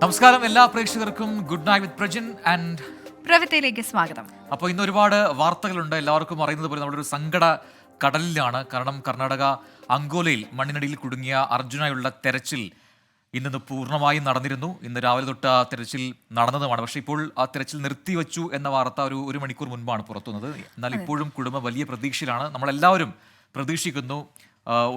നമസ്കാരം എല്ലാ പ്രേക്ഷകർക്കും good night with Prajin and പ്രവൃത്തിയിലേക്ക് സ്വാഗതം. അപ്പോൾ ഇന്ന് ഒരുപാട് വാർത്തകളുണ്ട്. എല്ലാവർക്കും അറിയുന്നത് പോലെ നമ്മുടെ ഒരു സങ്കട കടലിലാണ്. കാരണം കർണാടക അങ്കോലയിൽ മണ്ണിനടിയിൽ കുടുങ്ങിയ അർജുനായുള്ള തെരച്ചിൽ ഇന്ന് പൂർണ്ണമായും നടന്നിരുന്നു. ഇന്ന് രാവിലെ തൊട്ട് ആ തെരച്ചിൽ നടന്നതുമാണ്. പക്ഷേ ഇപ്പോൾ ആ തെരച്ചിൽ നിർത്തിവെച്ചു എന്ന വാർത്ത ഒരു മണിക്കൂർ മുൻപാണ് പുറത്തുവന്നത്. എന്നാൽ ഇപ്പോഴും കുടുംബം വലിയ പ്രതീക്ഷയിലാണ്. നമ്മളെല്ലാവരും പ്രതീക്ഷിക്കുന്നു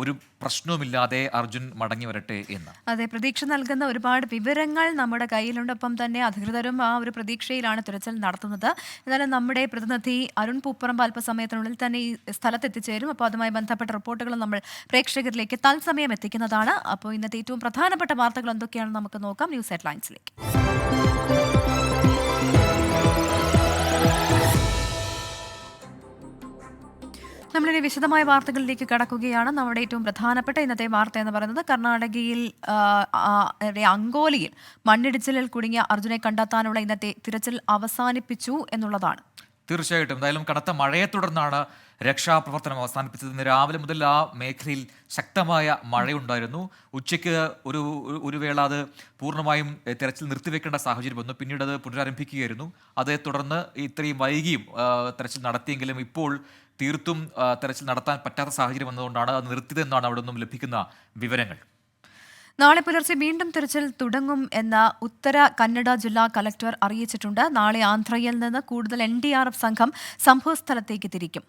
ഒരു പ്രശ്നവുമില്ലാതെ അർജുൻ മടങ്ങി വരട്ടെ എന്ന്. അതെ, പ്രതീക്ഷ നൽകുന്ന ഒരുപാട് വിവരങ്ങൾ നമ്മുടെ കയ്യിലുണ്ട്. ഒപ്പം തന്നെ അധികൃതരും ആ ഒരു പ്രതീക്ഷയിലാണ് തിരച്ചിൽ നടത്തുന്നത്. എന്നാലും നമ്മുടെ പ്രതിനിധി അരുൺ പൂപ്പറമ്പ് അല്പസമയത്തിനുള്ളിൽ തന്നെ ഈ സ്ഥലത്തെത്തിച്ചേരും. അപ്പോൾ അതുമായി ബന്ധപ്പെട്ട റിപ്പോർട്ടുകൾ നമ്മൾ പ്രേക്ഷകരിലേക്ക് തത്സമയം എത്തിക്കുന്നതാണ്. അപ്പോൾ ഇന്നത്തെ ഏറ്റവും പ്രധാനപ്പെട്ട വാർത്തകൾ എന്തൊക്കെയാണെന്ന് നമുക്ക് നോക്കാം. ന്യൂസ് ഹെഡ്ലൈൻസിലേക്ക്. നമ്മളിനി വിശദമായ വാർത്തകളിലേക്ക് കടക്കുകയാണ്. നമ്മുടെ ഏറ്റവും പ്രധാനപ്പെട്ട ഇന്നത്തെ വാർത്ത എന്ന് പറയുന്നത് കർണാടകയിൽ അങ്കോലയിൽ മണ്ണിടിച്ചിലിൽ കുടുങ്ങിയ അർജുനെ കണ്ടെത്താനുള്ള ഇന്നത്തെ തിരച്ചിൽ അവസാനിപ്പിച്ചു എന്നുള്ളതാണ്. തീർച്ചയായിട്ടും. എന്തായാലും കനത്ത മഴയെ തുടർന്നാണ് രക്ഷാപ്രവർത്തനം അവസാനിപ്പിച്ചത്. ഇന്ന് രാവിലെ മുതൽ ആ മേഖലയിൽ ശക്തമായ മഴയുണ്ടായിരുന്നു. ഉച്ചയ്ക്ക് ഒരു വേള അത് പൂർണ്ണമായും തെരച്ചിൽ നിർത്തിവെക്കേണ്ട സാഹചര്യം വന്നു. പിന്നീട് അത് പുനരാരംഭിക്കുകയായിരുന്നു. അതേ തുടർന്ന് ഇത്രയും വൈകിയും തെരച്ചിൽ നടത്തിയെങ്കിലും ഇപ്പോൾ തീർത്തും തെരച്ചിൽ നടത്താൻ പറ്റാത്ത സാഹചര്യം വന്നതുകൊണ്ടാണ് അത് നിർത്തിയതെന്നാണ് അവിടെ നിന്നും ലഭിക്കുന്ന വിവരങ്ങൾ. നാളെ പുലർച്ചെ വീണ്ടും തിരച്ചിൽ തുടങ്ങും എന്ന് ഉത്തര കന്നഡ ജില്ലാ കലക്ടർ അറിയിച്ചിട്ടുണ്ട്. നാളെ ആന്ധ്രയിൽ നിന്ന് കൂടുതൽ NDRF സംഘം സംഭവസ്ഥലത്തേക്ക് തിരിക്കും.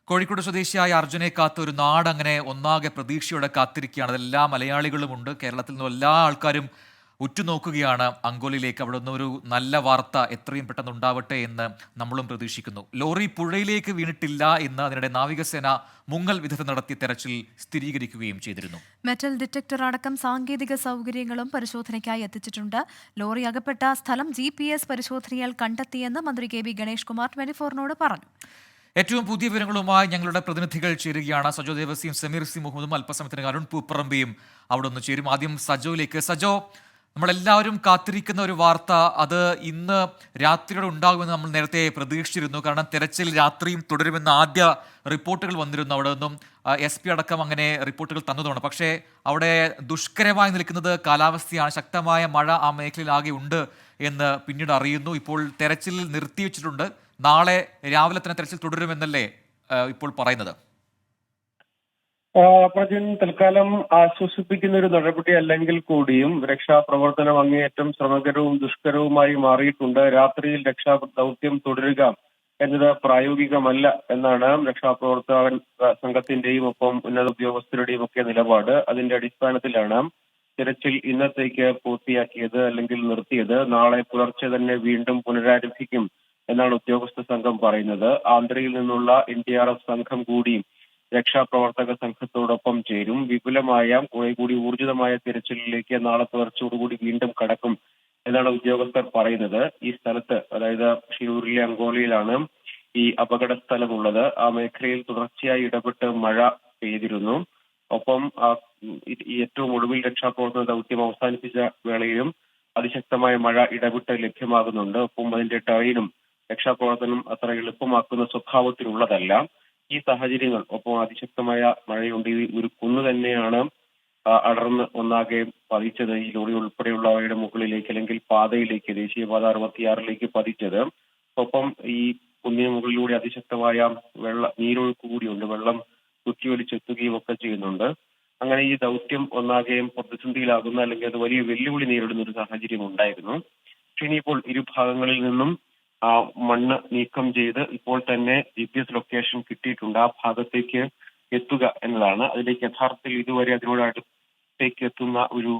കോഴിക്കോട് സ്വദേശിയായ അർജുനെ കാത്ത് ഒരു നാട് അങ്ങനെ ഒന്നാകെ പ്രതീക്ഷയോടെ കാത്തിരിക്കുകയാണ്. അതെല്ലാ മലയാളികളുമുണ്ട്. കേരളത്തിൽ നിന്നും എല്ലാ ആൾക്കാരും ഉറ്റുനോക്കുകയാണ് അങ്കോലയിലേക്ക്. അവിടെ നിന്ന് ഒരു നല്ല വാർത്ത എത്രയും പെട്ടെന്ന് ഉണ്ടാവട്ടെ എന്ന് നമ്മളും പ്രതീക്ഷിക്കുന്നു. ലോറി പുഴയിലേക്ക് വീണിട്ടില്ല എന്ന് അതിനിടെ നാവികസേന മുങ്ങൽ വിദഗ്ധർ നടത്തിയ തെരച്ചിൽ സ്ഥിരീകരിക്കുകയും ചെയ്തിരുന്നു. മെറ്റൽ ഡിറ്റക്ടർ അടക്കം സാങ്കേതിക സൗകര്യങ്ങളും പരിശോധനയ്ക്കായി എത്തിച്ചിട്ടുണ്ട്. ലോറി അകപ്പെട്ട സ്ഥലം GPS പരിശോധനയാൽ കണ്ടെത്തിയെന്ന് മന്ത്രി KB ഗണേഷ് കുമാർ 24നോട് പറഞ്ഞു. ഏറ്റവും പുതിയ വിവരങ്ങളുമായി ഞങ്ങളുടെ പ്രതിനിധികൾ ചേരുകയാണ്. സജോ ദേവസിയും സമീർ സി മുഹമ്മദും അല്പസമയത്തിന് അരുൺ പൂപ്പറമ്പിയും അവിടെ ഒന്ന് ചേരും. ആദ്യം സജോയിലേക്ക്. സജോ, നമ്മളെല്ലാവരും കാത്തിരിക്കുന്ന ഒരു വാർത്ത അത് ഇന്ന് രാത്രിയോടെ ഉണ്ടാകുമെന്ന് നമ്മൾ നേരത്തെ പ്രതീക്ഷിച്ചിരുന്നു. കാരണം തെരച്ചിൽ രാത്രിയും തുടരുമെന്ന ആദ്യ റിപ്പോർട്ടുകൾ വന്നിരുന്നു. അവിടെ നിന്നും SP അടക്കം അങ്ങനെ റിപ്പോർട്ടുകൾ തന്നതുമാണ്. പക്ഷേ അവിടെ ദുഷ്കരമായി നിൽക്കുന്നത് കാലാവസ്ഥയാണ്. ശക്തമായ മഴ ആ മേഖലയിൽ ആകെ ഉണ്ട് എന്ന് പിന്നീട് അറിയുന്നു. ഇപ്പോൾ തെരച്ചിൽ നിർത്തിവെച്ചിട്ടുണ്ട്. നാളെ രാവിലെ തന്നെ തെരച്ചിൽ തുടരുമെന്നല്ലേ ഇപ്പോൾ പറയുന്നത്? പ്രജിൻ, തൽക്കാലം ആശ്വസിപ്പിക്കുന്ന ഒരു നടപടി അല്ലെങ്കിൽ കൂടിയും രക്ഷാപ്രവർത്തനം അങ്ങേയറ്റം ശ്രമകരവും ദുഷ്കരവുമായി മാറിയിട്ടുണ്ട്. രാത്രിയിൽ രക്ഷാ ദൗത്യം തുടരുക എന്നത് പ്രായോഗികമല്ല എന്നാണ് രക്ഷാപ്രവർത്തക സംഘത്തിന്റെയും ഒപ്പം ഉന്നത ഉദ്യോഗസ്ഥരുടെയും ഒക്കെ നിലപാട്. അതിന്റെ അടിസ്ഥാനത്തിലാണ് തിരച്ചിൽ ഇന്നത്തേക്ക് പൂർത്തിയാക്കിയത് അല്ലെങ്കിൽ നിർത്തിയത്. നാളെ പുലർച്ചെ തന്നെ വീണ്ടും പുനരാരംഭിക്കും എന്നാണ് ഉദ്യോഗസ്ഥ സംഘം പറയുന്നത്. ആന്ധ്രയിൽ നിന്നുള്ള NDRF സംഘം കൂടി രക്ഷാപ്രവർത്തക സംഘത്തോടൊപ്പം ചേരും. വിപുലമായ കുറെ കൂടി ഊർജിതമായ തിരച്ചിലിലേക്ക് നാളെ പുലർച്ചയോടുകൂടി വീണ്ടും കടക്കും എന്നാണ് ഉദ്യോഗസ്ഥർ പറയുന്നത്. ഈ സ്ഥലത്ത്, അതായത് ഷിരൂരിലെ അങ്കോലയിലാണ് ഈ അപകട സ്ഥലമുള്ളത്. ആ മേഖലയിൽ തുടർച്ചയായി ഇടപെട്ട് മഴ പെയ്തിരുന്നു. ഒപ്പം ഏറ്റവും ഒടുവിൽ രക്ഷാപ്രവർത്തന ദൗത്യം അവസാനിപ്പിച്ച വേളയിലും അതിശക്തമായ മഴ ഇടവിട്ട് ലഭ്യമാകുന്നുണ്ട്. ഒപ്പം അതിന്റെ ടെറൈനും രക്ഷാപ്രവർത്തനം അത്ര എളുപ്പമാക്കുന്ന സ്വഭാവത്തിലുള്ളതല്ല. ഈ സാഹചര്യങ്ങൾ, ഒപ്പം അതിശക്തമായ മഴയുണ്ട്. ഒരു കുന്ന് തന്നെയാണ് അടർന്ന് ഒന്നാകെ പതിച്ചത്. ഈ ലോറി ഉൾപ്പെടെയുള്ളവയുടെ മുകളിലേക്ക് അല്ലെങ്കിൽ പാതയിലേക്ക്, ദേശീയപാത 66ലേക്ക് പതിച്ചത്. ഒപ്പം ഈ കുന്നിന് മുകളിലൂടെ അതിശക്തമായ നീരൊഴുക്ക് കൂടിയുണ്ട്. വെള്ളം കുത്തിയൊലിച്ചെത്തുകയും ഒക്കെ ചെയ്യുന്നുണ്ട്. അങ്ങനെ ഈ ദൗത്യം ഒന്നാകെയും പ്രതിസന്ധിയിലാകുന്ന അല്ലെങ്കിൽ അത് വലിയ വെല്ലുവിളി നേരിടുന്ന ഒരു സാഹചര്യം ഉണ്ടായിരുന്നു. പക്ഷെ ഇനിയിപ്പോൾ ഇരുഭാഗങ്ങളിൽ നിന്നും മണ്ണ് നീക്കം ചെയ്ത് ഇപ്പോൾ തന്നെ GPS ലൊക്കേഷൻ കിട്ടിയിട്ടുണ്ട്. ആ ഭാഗത്തേക്ക് എത്തുക എന്നതാണ്. അതിലേക്ക് യഥാർത്ഥത്തിൽ ഇതുവരെ അതിനോട് അടുത്തേക്ക് എത്തുന്ന ഒരു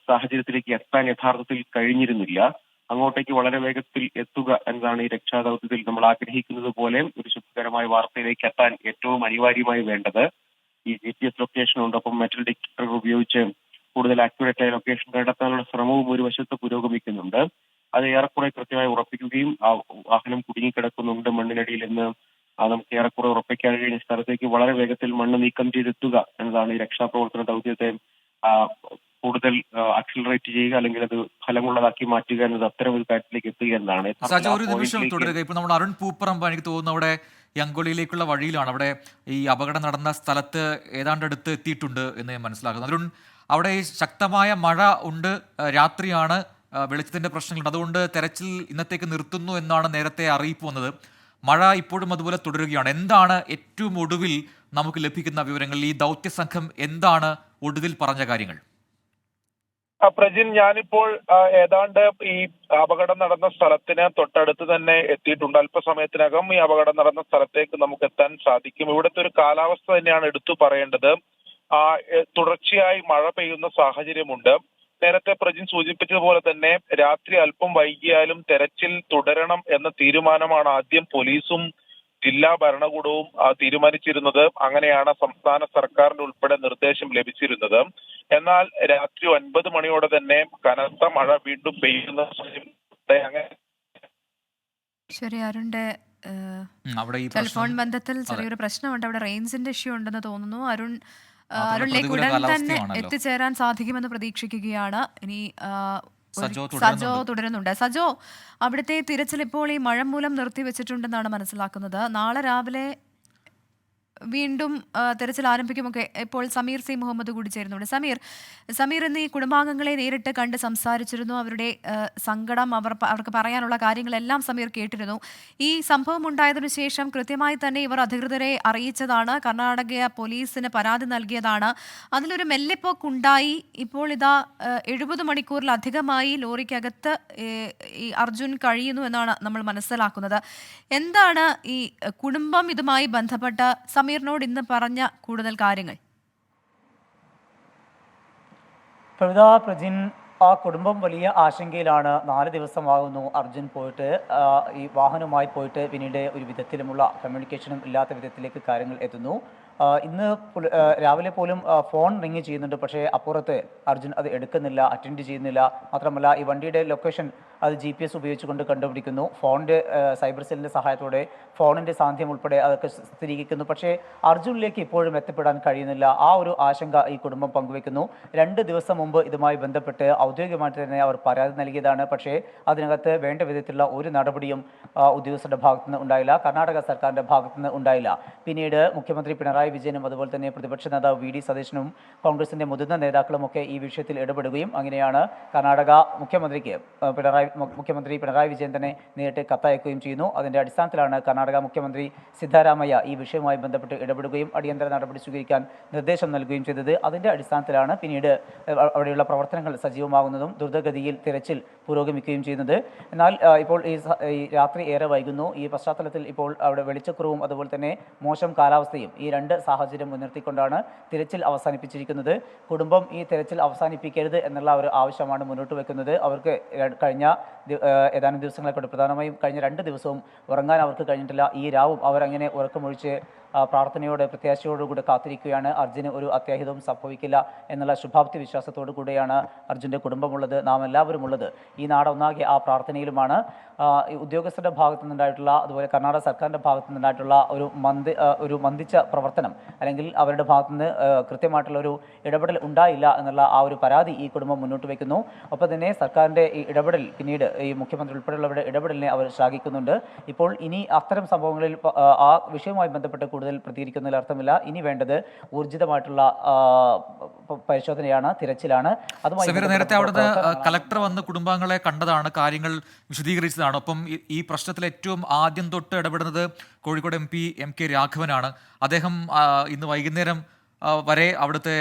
സാഹചര്യത്തിലേക്ക് എത്താൻ യഥാർത്ഥത്തിൽ കഴിഞ്ഞിരുന്നില്ല. അങ്ങോട്ടേക്ക് വളരെ വേഗത്തിൽ എത്തുക എന്നതാണ് ഈ രക്ഷാദൗത്യത്തിൽ നമ്മൾ ആഗ്രഹിക്കുന്നത് പോലെ ഒരു ശുഭകരമായ വാർത്തയിലേക്ക് എത്താൻ ഏറ്റവും അനിവാര്യമായി വേണ്ടത്. ഈ GPS ലൊക്കേഷനോടൊപ്പം മെറ്റൽ ഡിറ്റക്ടർ ഉപയോഗിച്ച് കൂടുതൽ ആക്യുറേറ്റ് ആയ ലൊക്കേഷൻ കണ്ടെത്താനുള്ള ശ്രമവും ഒരു വശത്ത് പുരോഗമിക്കുന്നുണ്ട്. അത് ഏറെക്കുറെ കൃത്യമായി ഉറപ്പിക്കുകയും ആ വാഹനം കുടുങ്ങിക്കിടക്കുന്നുണ്ട് മണ്ണിനടിയിൽ എന്ന് നമുക്ക് ഏറെക്കുറെ ഉറപ്പിക്കാൻ കഴിയുന്ന സ്ഥലത്തേക്ക് വളരെ വേഗത്തിൽ മണ്ണ് നീക്കം ചെയ്തെത്തുക എന്നതാണ് ഈ രക്ഷാപ്രവർത്തന ദൗത്യത്തെ കൂടുതൽ അക്സിലറേറ്റ് ചെയ്യുക അല്ലെങ്കിൽ അത് ഫലമുള്ളതാക്കി മാറ്റുക എന്നത് അത്തരം ഒരു കാര്യത്തിലേക്ക് എത്തുക എന്നതാണ്. ഒരു നിമിഷം തുടരുക. ഇപ്പൊ നമ്മൾ അരുൺ പൂപ്പറമ്പ് എനിക്ക് തോന്നുന്നു അവിടെ അങ്കോലയിലേക്കുള്ള വഴിയിലാണ്. അവിടെ ഈ അപകടം നടന്ന സ്ഥലത്ത് ഏതാണ്ട് അടുത്ത് എത്തിയിട്ടുണ്ട് എന്ന് ഞാൻ മനസ്സിലാക്കുന്നു. അരുൺ, അവിടെ ഈ ശക്തമായ മഴ ഉണ്ട്, രാത്രിയാണ്, വെളിച്ചത്തിന്റെ പ്രശ്നങ്ങളുണ്ട്. അതുകൊണ്ട് തെരച്ചിൽ ഇന്നത്തേക്ക് നിർത്തുന്നു എന്നാണ് നേരത്തെ അറിയിപ്പ് വന്നത്. മഴ ഇപ്പോഴും അതുപോലെ തുടരുകയാണ്. എന്താണ് ഏറ്റവും ഒടുവിൽ നമുക്ക് ലഭിക്കുന്ന വിവരങ്ങൾ? ഈ ദൗത്യ സംഘം എന്താണ് ഒടുവിൽ പറഞ്ഞ കാര്യങ്ങൾ? പ്രജിൻ, ഞാനിപ്പോൾ ഏതാണ്ട് ഈ അപകടം നടന്ന സ്ഥലത്തിന് തൊട്ടടുത്ത് തന്നെ എത്തിയിട്ടുണ്ട്. അല്പസമയത്തിനകം ഈ അപകടം നടന്ന സ്ഥലത്തേക്ക് നമുക്ക് എത്താൻ സാധിക്കും. ഇവിടുത്തെ ഒരു കാലാവസ്ഥ തന്നെയാണ് എടുത്തു പറയേണ്ടത്. തുടർച്ചയായി മഴ പെയ്യുന്ന സാഹചര്യമുണ്ട്. നേരത്തെ പ്രജിൻ സൂചിപ്പിച്ചതുപോലെ തന്നെ രാത്രി അല്പം വൈകിയാലും തെരച്ചിൽ തുടരണം എന്ന തീരുമാനമാണ് ആദ്യം പോലീസും ജില്ലാ ഭരണകൂടവും തീരുമാനിച്ചിരുന്നത്. അങ്ങനെയാണ് സംസ്ഥാന സർക്കാരിന്റെ ഉൾപ്പെടെ നിർദ്ദേശം ലഭിച്ചിരുന്നത്. എന്നാൽ രാത്രി 9 മണിയോടെ തന്നെ കനത്ത മഴ വീണ്ടും പെയ്യുന്ന അങ്ങനെ ശരി, അരുണിന്റെ അവിടെ ഈ ടെലിഫോൺ ബന്ധത്തിൽ ചെറിയൊരു പ്രശ്നമുണ്ട്. അവിടെ റേഞ്ചിന്റെ ഇഷ്യൂ ഉണ്ടെന്ന് തോന്നുന്നു. അരുണിലേക്ക് ഉടൻ തന്നെ എത്തിച്ചേരാൻ സാധിക്കുമെന്ന് പ്രതീക്ഷിക്കുകയാണ്. ഇനി സജോ തുടരുന്നുണ്ട്. സജോ, അവിടുത്തെ തിരച്ചിൽ ഇപ്പോൾ ഈ മഴ മൂലം നിർത്തിവെച്ചിട്ടുണ്ടെന്നാണ് മനസ്സിലാക്കുന്നത്. നാളെ രാവിലെ വീണ്ടും തെരച്ചിൽ ആരംഭിക്കുമൊക്കെ. ഇപ്പോൾ സമീർ സി മുഹമ്മദ് കൂടി ചേരുന്നുണ്ട്. സമീർ ഇന്ന് ഈ കുടുംബാംഗങ്ങളെ നേരിട്ട് കണ്ട് സംസാരിച്ചിരുന്നു. അവരുടെ സങ്കടം, അവർക്ക് പറയാനുള്ള കാര്യങ്ങളെല്ലാം സമീർ കേട്ടിരുന്നു. ഈ സംഭവം ഉണ്ടായതിനു ശേഷം കൃത്യമായി തന്നെ ഇവർ അധികൃതരെ അറിയിച്ചതാണ്, കർണാടക പോലീസിന് പരാതി നൽകിയതാണ്. അതിലൊരു മെല്ലെപ്പോക്കുണ്ടായി. ഇപ്പോൾ ഇതാ 70 മണിക്കൂറിലധികമായി ലോറിക്കകത്ത് ഈ അർജുൻ കഴിയുന്നു എന്നാണ് നമ്മൾ മനസ്സിലാക്കുന്നത്. എന്താണ് ഈ കുടുംബം ഇതുമായി ബന്ധപ്പെട്ട സമീറിനോട് ഇന്ന് പറഞ്ഞ കൂടുതൽ കാര്യങ്ങൾ? പ്രജിൻ, ആ കുടുംബം വലിയ ആശങ്കയിലാണ്. 4 ദിവസമാകുന്നു അർജുൻ പോയിട്ട്, ഈ വാഹനവുമായി പോയിട്ട് പിന്നീട് ഒരു വിധത്തിലുമുള്ള കമ്മ്യൂണിക്കേഷനും ഇല്ലാത്ത വിധത്തിലേക്ക് കാര്യങ്ങൾ എത്തുന്നു. ഇന്ന് രാവിലെ പോലും ഫോൺ റിങ് ചെയ്യുന്നുണ്ട്, പക്ഷേ അപ്പുറത്ത് അർജുൻ അത് എടുക്കുന്നില്ല, അറ്റൻഡ് ചെയ്യുന്നില്ല. മാത്രമല്ല ഈ വണ്ടിയുടെ ലൊക്കേഷൻ അത് GPS ഉപയോഗിച്ചുകൊണ്ട് കണ്ടുപിടിക്കുന്നു. ഫോണിൻ്റെ സൈബർ സെല്ലിൻ്റെ സഹായത്തോടെ ഫോണിൻ്റെ സാന്നിധ്യം ഉൾപ്പെടെ അതൊക്കെ സ്ഥിരീകരിക്കുന്നു. പക്ഷേ അർജുനിലേക്ക് ഇപ്പോഴും എത്തിപ്പെടാൻ കഴിയുന്നില്ല. ആ ഒരു ആശങ്ക ഈ കുടുംബം പങ്കുവെക്കുന്നു. 2 ദിവസം മുമ്പ് ഇതുമായി ബന്ധപ്പെട്ട് ഔദ്യോഗികമായിട്ട് തന്നെ അവർ പരാതി നൽകിയതാണ്. പക്ഷേ അതിനകത്ത് വേണ്ട വിധത്തിലുള്ള ഒരു നടപടിയും ഉദ്യോഗസ്ഥരുടെ ഭാഗത്തുനിന്ന് ഉണ്ടായില്ല, കർണാടക സർക്കാരിൻ്റെ ഭാഗത്തുനിന്ന് ഉണ്ടായില്ല. പിന്നീട് മുഖ്യമന്ത്രി പിണറായി വിജയനും അതുപോലെ തന്നെ പ്രതിപക്ഷ നേതാവ് VD സതീശനും കോൺഗ്രസിൻ്റെ മുതിർന്ന നേതാക്കളുമൊക്കെ ഈ വിഷയത്തിൽ ഇടപെടുകയും അങ്ങനെയാണ് കർണാടക മുഖ്യമന്ത്രി പിണറായി വിജയൻ തന്നെ നേരിട്ട് കത്തയക്കുകയും ചെയ്യുന്നു. അതിൻ്റെ അടിസ്ഥാനത്തിലാണ് കർണാടക മുഖ്യമന്ത്രി സിദ്ധരാമയ്യ ഈ വിഷയവുമായി ബന്ധപ്പെട്ട് ഇടപെടുകയും അടിയന്തര നടപടി സ്വീകരിക്കാൻ നിർദ്ദേശം നൽകുകയും ചെയ്തത്. അതിൻ്റെ അടിസ്ഥാനത്തിലാണ് പിന്നീട് അവിടെയുള്ള പ്രവർത്തനങ്ങൾ സജീവമാകുന്നതും ദ്രുതഗതിയിൽ തിരച്ചിൽ പുരോഗമിക്കുകയും ചെയ്യുന്നത്. എന്നാൽ ഇപ്പോൾ ഈ രാത്രി ഏറെ വൈകുന്നു. ഈ പശ്ചാത്തലത്തിൽ ഇപ്പോൾ അവിടെ വെളിച്ചക്കുറവും അതുപോലെ തന്നെ മോശം കാലാവസ്ഥയും, ഈ 2 സാഹചര്യം മുൻനിർത്തിക്കൊണ്ടാണ് തിരച്ചിൽ അവസാനിപ്പിച്ചിരിക്കുന്നത്. കുടുംബം ഈ തിരച്ചിൽ അവസാനിപ്പിക്കരുത് എന്നുള്ള ഒരു ആവശ്യമാണ് മുന്നോട്ട് വെക്കുന്നത്. അവർക്ക് കഴിഞ്ഞ ഏതാനും ദിവസങ്ങളെ കൊണ്ട്, പ്രധാനമായും കഴിഞ്ഞ 2 ദിവസവും ഉറങ്ങാൻ അവർക്ക് കഴിഞ്ഞിട്ടില്ല. ഈ രാവും അവരങ്ങനെ ഉറക്കമൊഴിച്ച് പ്രാർത്ഥനയോടെ പ്രത്യാശയോടുകൂടെ കാത്തിരിക്കുകയാണ്. അർജുന് ഒരു അത്യാഹിതവും സംഭവിക്കില്ല എന്നുള്ള ശുഭാപ്തി വിശ്വാസത്തോടു കൂടെയാണ് അർജുൻ്റെ കുടുംബമുള്ളത്, നാം എല്ലാവരും ഉള്ളത്. ഈ നാടൊന്നാകെ ആ പ്രാർത്ഥനയിലുമാണ്. ഉദ്യോഗസ്ഥരുടെ ഭാഗത്തു നിന്നുണ്ടായിട്ടുള്ള, അതുപോലെ കർണാടക സർക്കാരിൻ്റെ ഭാഗത്തു നിന്നുണ്ടായിട്ടുള്ള ഒരു മന്ദിച്ച പ്രവർത്തനം, അല്ലെങ്കിൽ അവരുടെ ഭാഗത്തുനിന്ന് കൃത്യമായിട്ടുള്ള ഒരു ഇടപെടൽ ഉണ്ടായില്ല എന്നുള്ള ആ ഒരു പരാതി ഈ കുടുംബം മുന്നോട്ട് വയ്ക്കുന്നു. ഒപ്പം തന്നെ സർക്കാരിൻ്റെ ഈ ഇടപെടൽ, പിന്നീട് ഈ മുഖ്യമന്ത്രി ഉൾപ്പെടെയുള്ളവരുടെ ഇടപെടലിനെ അവർ ശ്ലാഘിക്കുന്നുണ്ട്. ഇപ്പോൾ ഇനി അത്തരം സംഭവങ്ങളിൽ ആ വിഷയവുമായി ബന്ധപ്പെട്ട് കൂടുതൽ പ്രതികരിക്കുന്നതിൽ അർത്ഥമില്ല. ഇനി വേണ്ടത് ഊർജിതമായിട്ടുള്ള പരിശോധനയാണ്, തിരച്ചിലാണ്. അതുമായി നേരത്തെ അവിടുന്ന് കളക്ടർ വന്ന് കുടുംബാംഗങ്ങളെ കണ്ടതാണ്, കാര്യങ്ങൾ വിശദീകരിച്ചതാണ്. ഒപ്പം ഈ പ്രശ്നത്തിൽ ഏറ്റവും ആദ്യം തൊട്ട് ഇടപെടുന്നത് കോഴിക്കോട് MP MK രാഘവനാണ്. അദ്ദേഹം ഇന്ന് വൈകുന്നേരം വരെ അവിടുത്തെ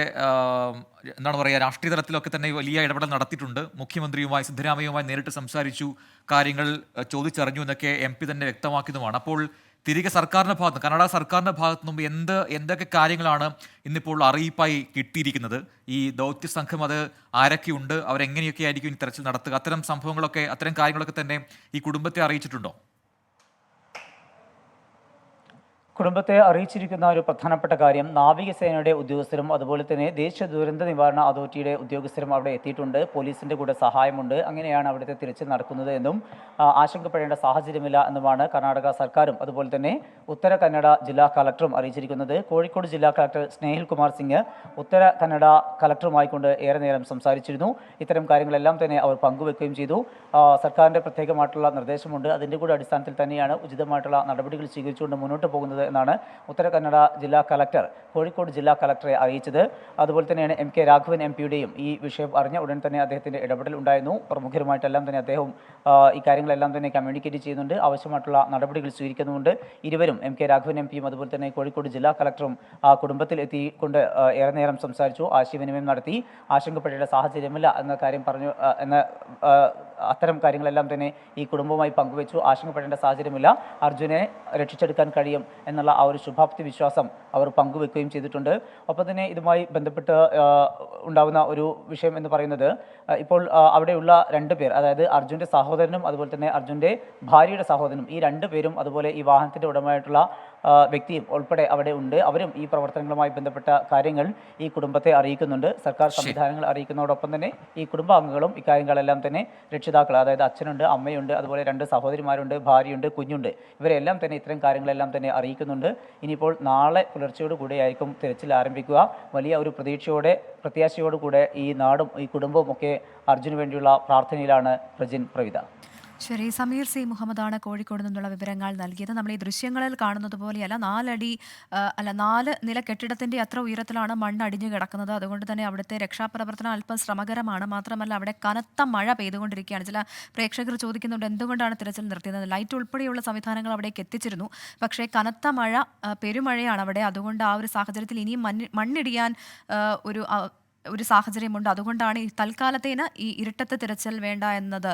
എന്താണ് പറയുക, രാഷ്ട്രീയ തലത്തിലൊക്കെ തന്നെ വലിയ ഇടപെടൽ നടത്തിയിട്ടുണ്ട്. മുഖ്യമന്ത്രിയുമായി, സിദ്ധരാമയ്യയുമായി നേരിട്ട് സംസാരിച്ചു, കാര്യങ്ങൾ ചോദിച്ചറിഞ്ഞു എന്നൊക്കെ MP തന്നെ വ്യക്തമാക്കിയതുമാണ്. അപ്പോൾ തിരികെ സർക്കാരിൻ്റെ ഭാഗത്ത്, കർണാടക സർക്കാരിൻ്റെ ഭാഗത്തു നിന്നും എന്തൊക്കെ കാര്യങ്ങളാണ് ഇന്നിപ്പോൾ അറിയിപ്പായി കിട്ടിയിരിക്കുന്നത്? ഈ ദൗത്യ സംഘം അത് ആരൊക്കെയുണ്ട്, അവരെങ്ങനെയൊക്കെ ആയിരിക്കും ഇനി തെരച്ചിൽ നടത്തുക? അത്തരം കാര്യങ്ങളൊക്കെ തന്നെ ഈ കുടുംബത്തെ അറിയിച്ചിട്ടുണ്ടോ? കുടുംബത്തെ അറിയിച്ചിരിക്കുന്ന ഒരു പ്രധാനപ്പെട്ട കാര്യം, നാവികസേനയുടെ ഉദ്യോഗസ്ഥരും അതുപോലെ തന്നെ ദേശീയ ദുരന്ത നിവാരണ അതോറിറ്റിയുടെ ഉദ്യോഗസ്ഥരും അവിടെ എത്തിയിട്ടുണ്ട്. പോലീസിൻ്റെ കൂടെ സഹായമുണ്ട്. അങ്ങനെയാണ് അവിടുത്തെ തിരച്ചിൽ നടക്കുന്നത് എന്നും ആശങ്കപ്പെടേണ്ട സാഹചര്യമില്ല എന്നുമാണ് കർണാടക സർക്കാരും അതുപോലെ തന്നെ ഉത്തര കന്നഡ ജില്ലാ കളക്ടറും അറിയിച്ചിരിക്കുന്നത്. കോഴിക്കോട് ജില്ലാ കളക്ടർ സ്നേഹിൽ കുമാർ സിംഗ് ഉത്തര കന്നഡ കളക്ടറുമായിക്കൊണ്ട് ഏറെ നേരം സംസാരിച്ചിരുന്നു. ഇത്തരം കാര്യങ്ങളെല്ലാം തന്നെ അവർ പങ്കുവെക്കുകയും ചെയ്തു. സർക്കാരിൻ്റെ പ്രത്യേകമായിട്ടുള്ള നിർദ്ദേശമുണ്ട്. അതിൻ്റെ കൂടെ അടിസ്ഥാനത്തിൽ തന്നെയാണ് ഉചിതമായിട്ടുള്ള നടപടികൾ സ്വീകരിച്ചുകൊണ്ട് മുന്നോട്ട് പോകുന്നത് എന്നാണ് ഉത്തര കന്നഡ ജില്ലാ കളക്ടർ കോഴിക്കോട് ജില്ലാ കളക്ടറെ അറിയിച്ചത്. അതുപോലെ തന്നെയാണ് MK രാഘവൻ MPയുടെയും ഈ വിഷയം അറിഞ്ഞ ഉടൻ തന്നെ അദ്ദേഹത്തിൻ്റെ ഇടപെടൽ ഉണ്ടായിരുന്നു. പ്രമുഖരുമായിട്ടെല്ലാം തന്നെ അദ്ദേഹം ഈ കാര്യങ്ങളെല്ലാം തന്നെ കമ്മ്യൂണിക്കേറ്റ് ചെയ്യുന്നുണ്ട്, ആവശ്യമായിട്ടുള്ള നടപടികൾ സ്വീകരിക്കുന്നുമുണ്ട്. ഇരുവരും MK രാഘവൻ MPയും അതുപോലെ തന്നെ കോഴിക്കോട് ജില്ലാ കളക്ടറും കുടുംബത്തിൽ എത്തിക്കൊണ്ട് ഏറെ നേരം സംസാരിച്ചു, ആശയവിനിമയം നടത്തി. ആശങ്കപ്പെടേണ്ട സാഹചര്യമില്ല എന്ന കാര്യം പറഞ്ഞു അത്തരം കാര്യങ്ങളെല്ലാം തന്നെ ഈ കുടുംബവുമായി പങ്കുവച്ചു. ആശങ്കപ്പെടേണ്ട സാഹചര്യമില്ല, അർജുനെ രക്ഷിച്ചെടുക്കാൻ കഴിയും എന്നുള്ള ആ ഒരു ശുഭാപ്തി വിശ്വാസം അവർ പങ്കുവെക്കുകയും ചെയ്തിട്ടുണ്ട്. ഒപ്പം തന്നെ ഇതുമായി ബന്ധപ്പെട്ട് ഉണ്ടാകുന്ന ഒരു വിഷയം എന്ന് പറയുന്നത് ഇപ്പോൾ അവിടെയുള്ള 2 പേർ, അതായത് അർജുൻ്റെ സഹോദരനും അതുപോലെ തന്നെ അർജുൻ്റെ ഭാര്യയുടെ സഹോദരനും, ഈ 2 പേരും അതുപോലെ ഈ വാഹനത്തിൻ്റെ ഉടമയായിട്ടുള്ള വ്യക്തിയും ഉൾപ്പെടെ അവിടെ ഉണ്ട്. അവരും ഈ പ്രവർത്തനങ്ങളുമായി ബന്ധപ്പെട്ട കാര്യങ്ങൾ ഈ കുടുംബത്തെ അറിയിക്കുന്നുണ്ട്. സർക്കാർ സംവിധാനങ്ങൾ അറിയിക്കുന്നതോടൊപ്പം തന്നെ ഈ കുടുംബാംഗങ്ങളും ഇക്കാര്യങ്ങളെല്ലാം തന്നെ രക്ഷിതാക്കൾ, അതായത് അച്ഛനുണ്ട്, അമ്മയുണ്ട്, അതുപോലെ 2 സഹോദരിമാരുണ്ട്, ഭാര്യയുണ്ട്, കുഞ്ഞുണ്ട്, ഇവരെല്ലാം തന്നെ ഇത്തരം കാര്യങ്ങളെല്ലാം തന്നെ അറിയിക്കുന്നുണ്ട്. ഇനിയിപ്പോൾ നാളെ പുലർച്ചയോട് കൂടെയായിരിക്കും തിരച്ചിൽ ആരംഭിക്കുക. വലിയ ഒരു പ്രത്യാശയോടുകൂടെ ഈ നാടും ഈ കുടുംബവും ഒക്കെ അർജുന് വേണ്ടിയുള്ള പ്രാർത്ഥനയിലാണ്. പ്രവിത. ശരി, സമീർ സി മുഹമ്മദാണ് കോഴിക്കോട് നിന്നുള്ള വിവരങ്ങൾ നൽകിയത്. നമ്മൾ ഈ ദൃശ്യങ്ങളിൽ കാണുന്നത് പോലെയല്ല, 4 നില കെട്ടിടത്തിന്റെ അത്ര ഉയരത്തിലാണ് മണ്ണ് അടിഞ്ഞു കിടക്കുന്നത്. അതുകൊണ്ട് തന്നെ അവിടുത്തെ രക്ഷാപ്രവർത്തനം അല്പം ശ്രമകരമാണ്. മാത്രമല്ല അവിടെ കനത്ത മഴ പെയ്തുകൊണ്ടിരിക്കുകയാണ്. ചില പ്രേക്ഷകർ ചോദിക്കുന്നുണ്ട് എന്തുകൊണ്ടാണ് തിരച്ചിൽ നിർത്തിയത്. ലൈറ്റ് ഉൾപ്പെടെയുള്ള സംവിധാനങ്ങൾ അവിടേക്ക് എത്തിച്ചിരുന്നു, പക്ഷേ കനത്ത മഴ, പെരുമഴയാണ് അവിടെ. അതുകൊണ്ട് ആ ഒരു സാഹചര്യത്തിൽ ഇനിയും മണ്ണിടിയാൻ ഒരു സാഹചര്യമുണ്ട്. അതുകൊണ്ടാണ് ഈ തൽക്കാലത്തേന് ഈ ഇരുട്ടത്ത് തിരച്ചിൽ വേണ്ട എന്നത്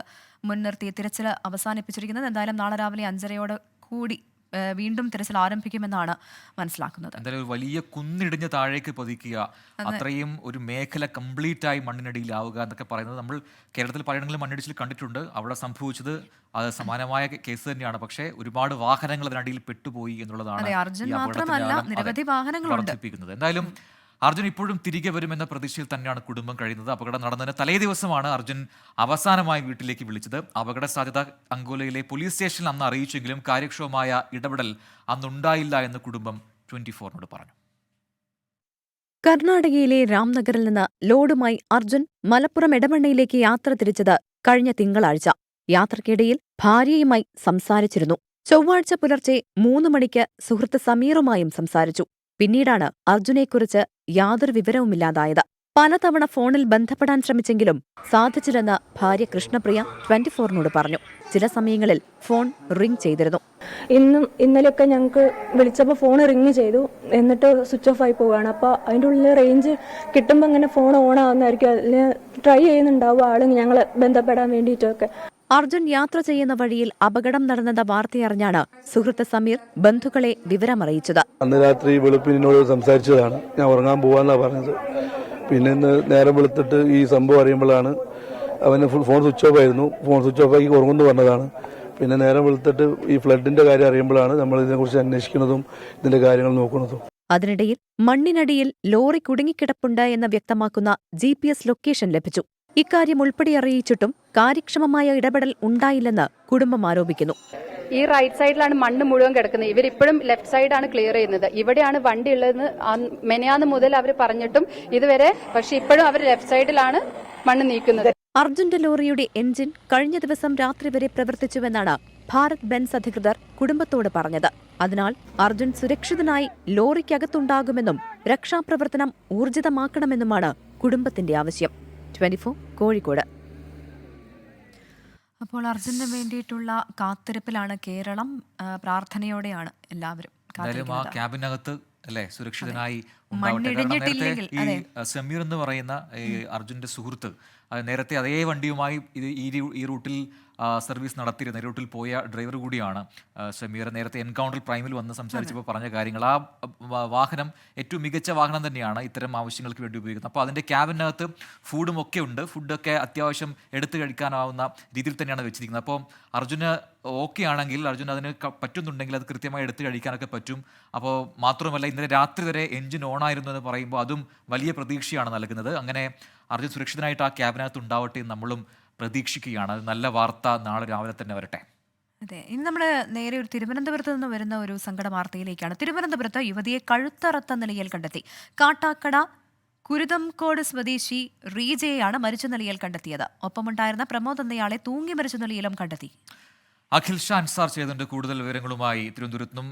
മുൻനിർത്തി തിരച്ചിൽ അവസാനിപ്പിച്ചിരിക്കുന്നത്. എന്തായാലും നാളെ രാവിലെ 5:30 കൂടി വീണ്ടും തിരച്ചിൽ ആരംഭിക്കുമെന്നാണ് മനസ്സിലാക്കുന്നത്. എന്തായാലും ഒരു വലിയ കുന്നിടിഞ്ഞ് താഴേക്ക് പതിക്കുക, അത്രയും ഒരു മേഖല കംപ്ലീറ്റ് ആയി മണ്ണിനടിയിലാവുക എന്നൊക്കെ പറയുന്നത് നമ്മൾ കേരളത്തിൽ പലയിടങ്ങളിലും മണ്ണിടിച്ചിൽ കണ്ടിട്ടുണ്ട്. അവിടെ സംഭവിച്ചത് അത് സമാനമായ കേസ് തന്നെയാണ്. പക്ഷേ ഒരുപാട് വാഹനങ്ങൾ അതിനടിയിൽ പെട്ടുപോയി എന്നുള്ളതാണ് അർജുൻ മാത്രമല്ല നിരവധി വാഹനങ്ങളുണ്ട്. എന്തായാലും അർജുൻ ഇപ്പോഴും തിരികെ വരുമെന്ന പ്രതീക്ഷയിൽ തന്നെയാണ് കുടുംബം കഴിയുന്നത്. അപകടം നടന്നതിന് തലേ ദിവസമാണ് അർജുൻ അവസാനമായി വീട്ടിലേക്ക് വിളിച്ചത്. അപകട സാധ്യത അങ്കോലയിലെ പോലീസ് സ്റ്റേഷനിൽ അന്ന് അറിയിച്ചെങ്കിലും കാര്യക്ഷമമായ ഇടപെടൽ അന്നുണ്ടായില്ല എന്ന് കുടുംബം 24-നോട് പറഞ്ഞു. കർണാടകയിലെ രാംനഗറിൽ നിന്ന് ലോഡുമായി അർജുൻ മലപ്പുറം എടവണ്ണയിലേക്ക് യാത്ര തിരിച്ചത് കഴിഞ്ഞ തിങ്കളാഴ്ച. യാത്രക്കിടയിൽ ഭാര്യയുമായി സംസാരിച്ചിരുന്നു. ചൊവ്വാഴ്ച പുലർച്ചെ 3 മണിക്ക് സുഹൃത്ത് സമീറുമായും സംസാരിച്ചു. പിന്നീടാണ് അർജുനെക്കുറിച്ച് യാതൊരു വിവരവുമില്ലാതായത്. പലതവണ ഫോണിൽ ബന്ധപ്പെടാൻ ശ്രമിച്ചെങ്കിലും സാധിച്ചില്ലെന്ന് ഭാര്യ കൃഷ്ണപ്രിയ 24-നോട് പറഞ്ഞു. ചില സമയങ്ങളിൽ ഫോൺ റിംഗ് ചെയ്തിരുന്നു. ഇന്നലെയൊക്കെ ഞങ്ങൾക്ക് വിളിച്ചപ്പോൾ ഫോൺ റിംഗ് ചെയ്തു, എന്നിട്ട് സ്വിച്ച് ഓഫ് ആയി പോവുകയാണ്. അപ്പോൾ അതിൻ്റെ ഉള്ളിൽ റേഞ്ച് കിട്ടുമ്പോൾ അങ്ങനെ ഫോൺ ഓൺ ആവുന്നതായിരിക്കും, അല്ലെങ്കിൽ ട്രൈ ചെയ്യുന്നുണ്ടാവും ആള് ഞങ്ങളെ ബന്ധപ്പെടാൻ വേണ്ടിയിട്ടൊക്കെ. അർജുൻ യാത്ര ചെയ്യുന്ന വഴിയിൽ അപകടം നടന്നെന്ന വാർത്തയറിഞ്ഞാണ് സുഹൃത്ത് സമീർ ബന്ധുക്കളെ വിവരമറിയിച്ചത്. അന്ന് രാത്രി വെളുപ്പിനോട് സംസാരിച്ചതാണ്, ഞാൻ ഉറങ്ങാൻ പോവാന്നാ പറഞ്ഞത്. പിന്നെ ഇന്ന് നേരം വെളുത്തിട്ട് ഈ സംഭവം അറിയുമ്പോഴാണ് അവന് ഫോൺ സ്വിച്ച് ഓഫ് ആയിരുന്നു, ഫോൺ സ്വിച്ച് ഓഫ് ആക്കി ഉറങ്ങുന്നു പറഞ്ഞതാണ്. പിന്നെ നേരം വെളുത്തിട്ട് ഈ ഫ്ലഡിന്റെ കാര്യം അറിയുമ്പോഴാണ് നമ്മൾ ഇതിനെക്കുറിച്ച് അന്വേഷിക്കുന്നതും ഇതിന്റെ കാര്യങ്ങൾ നോക്കുന്നതും. അതിനിടയിൽ മണ്ണിനടിയിൽ ലോറി കുടുങ്ങിക്കിടപ്പുണ്ട് എന്ന് വ്യക്തമാക്കുന്ന GPS ലൊക്കേഷൻ ലഭിച്ചു. ഇക്കാര്യം ഉൾപ്പെടെ അറിയിച്ചിട്ടും കാര്യക്ഷമമായ ഇടപെടൽ ഉണ്ടായില്ലെന്ന് കുടുംബം ആരോപിക്കുന്നു. ഈ റൈറ്റ് സൈഡിലാണ് മണ്ണ് മുഴുവൻ കിടക്കുന്നത്. ഇവരിപ്പോഴും ലെഫ്റ്റ് സൈഡാണ് ക്ലിയർ ചെയ്യുന്നത്. ഇവിടെയാണ് വണ്ടി ഉള്ളതെന്ന് മെനയാന്ന് മുതൽ അവർ പറഞ്ഞിട്ടും ഇതുവരെ, പക്ഷെ ഇപ്പോഴും അവർ ലെഫ്റ്റ് സൈഡിലാണ് മണ്ണ് നീക്കുന്നത്. അർജുന്റെ ലോറിയുടെ എഞ്ചിൻ കഴിഞ്ഞ ദിവസം രാത്രി വരെ പ്രവർത്തിച്ചുവെന്നാണ് ഭാരത് ബെൻസ് അധികൃതർ കുടുംബത്തോട് പറഞ്ഞത്. അതിനാൽ അർജുൻ സുരക്ഷിതനായി ലോറിക്കകത്തുണ്ടാകുമെന്നും രക്ഷാപ്രവർത്തനം ഊർജിതമാക്കണമെന്നുമാണ് കുടുംബത്തിന്റെ ആവശ്യം. 24 കോഴിക്കോട്. അപ്പോൾ അർജുന് വേണ്ടിയിട്ടുള്ള കാത്തിരിപ്പിലാണ് കേരളം. പ്രാർത്ഥനയോടെയാണ് എല്ലാവരും എന്തായാലും ആ ക്യാബിനകത്ത് അല്ലേ സുരക്ഷിതനായി മണ്ണിടിഞ്ഞിട്ടില്ലെങ്കിൽ. ഈ സമീർ എന്ന് പറയുന്ന ഈ അർജുന്റെ സുഹൃത്ത് നേരത്തെ അതേ വണ്ടിയുമായി ഈ റൂട്ടിൽ സർവീസ് നടത്തിയിരുന്ന ഈ റൂട്ടിൽ പോയ ഡ്രൈവർ കൂടിയാണ് സമീർ. നേരത്തെ എൻകൗണ്ടർ പ്രൈമിൽ വന്ന് സംസാരിച്ചപ്പോൾ പറഞ്ഞ കാര്യങ്ങൾ, ആ വാഹനം ഏറ്റവും മികച്ച വാഹനം തന്നെയാണ് ഇത്തരം ആവശ്യങ്ങൾക്ക് വേണ്ടി ഉപയോഗിക്കുന്നത്. അപ്പോൾ അതിൻ്റെ ക്യാബിനകത്ത് ഫുഡും ഒക്കെ ഉണ്ട്. ഫുഡൊക്കെ അത്യാവശ്യം എടുത്തു കഴിക്കാനാവുന്ന രീതിയിൽ തന്നെയാണ് വെച്ചിരിക്കുന്നത്. അപ്പോൾ അർജുന് ഓക്കെ ആണെങ്കിൽ, അർജുൻ അതിന് പറ്റുന്നുണ്ടെങ്കിൽ അത് കൃത്യമായി എടുത്തു കഴിക്കാനൊക്കെ പറ്റും. അപ്പോൾ മാത്രമല്ല ഇന്നലെ രാത്രി വരെ എഞ്ചിൻ ഓണായിരുന്നു എന്ന് പറയുമ്പോൾ അതും വലിയ പ്രതീക്ഷയാണ് നൽകുന്നത്. അങ്ങനെ അർജുൻ സുരക്ഷിതനായിട്ട് ആ ക്യാബിനകത്ത് ഉണ്ടാവട്ടെ എന്ന് നമ്മളും പ്രതീക്ഷിക്കുകയാണ്. നല്ല വാർത്ത നാളെ രാവിലെ തന്നെ വരട്ടെ. അതെ, ഇന്ന് നമ്മൾ നേരെ ഒരു തിരുവനന്തപുരത്ത് നിന്ന് വരുന്ന ഒരു സങ്കട വാർത്തയിലേക്കാണ്. തിരുവനന്തപുരത്ത് യുവതിയെ കഴുത്തറത്ത നിലയിൽ കണ്ടെത്തി. കാട്ടാക്കട കുരുതംകോട് സ്വദേശി റീജയെയാണ് മരിച്ച നിലയിൽ കണ്ടെത്തിയത്. ഒപ്പമുണ്ടായിരുന്ന പ്രമോദ് എന്നയാളെ തൂങ്ങി മരിച്ച നിലയിലും കണ്ടെത്തി. അഖിൽ ഷാ അൻസാർ ചെയ്തിട്ടുണ്ട് കൂടുതൽ വിവരങ്ങളുമായി തിരുവനന്തപുരത്ത് നിന്നും.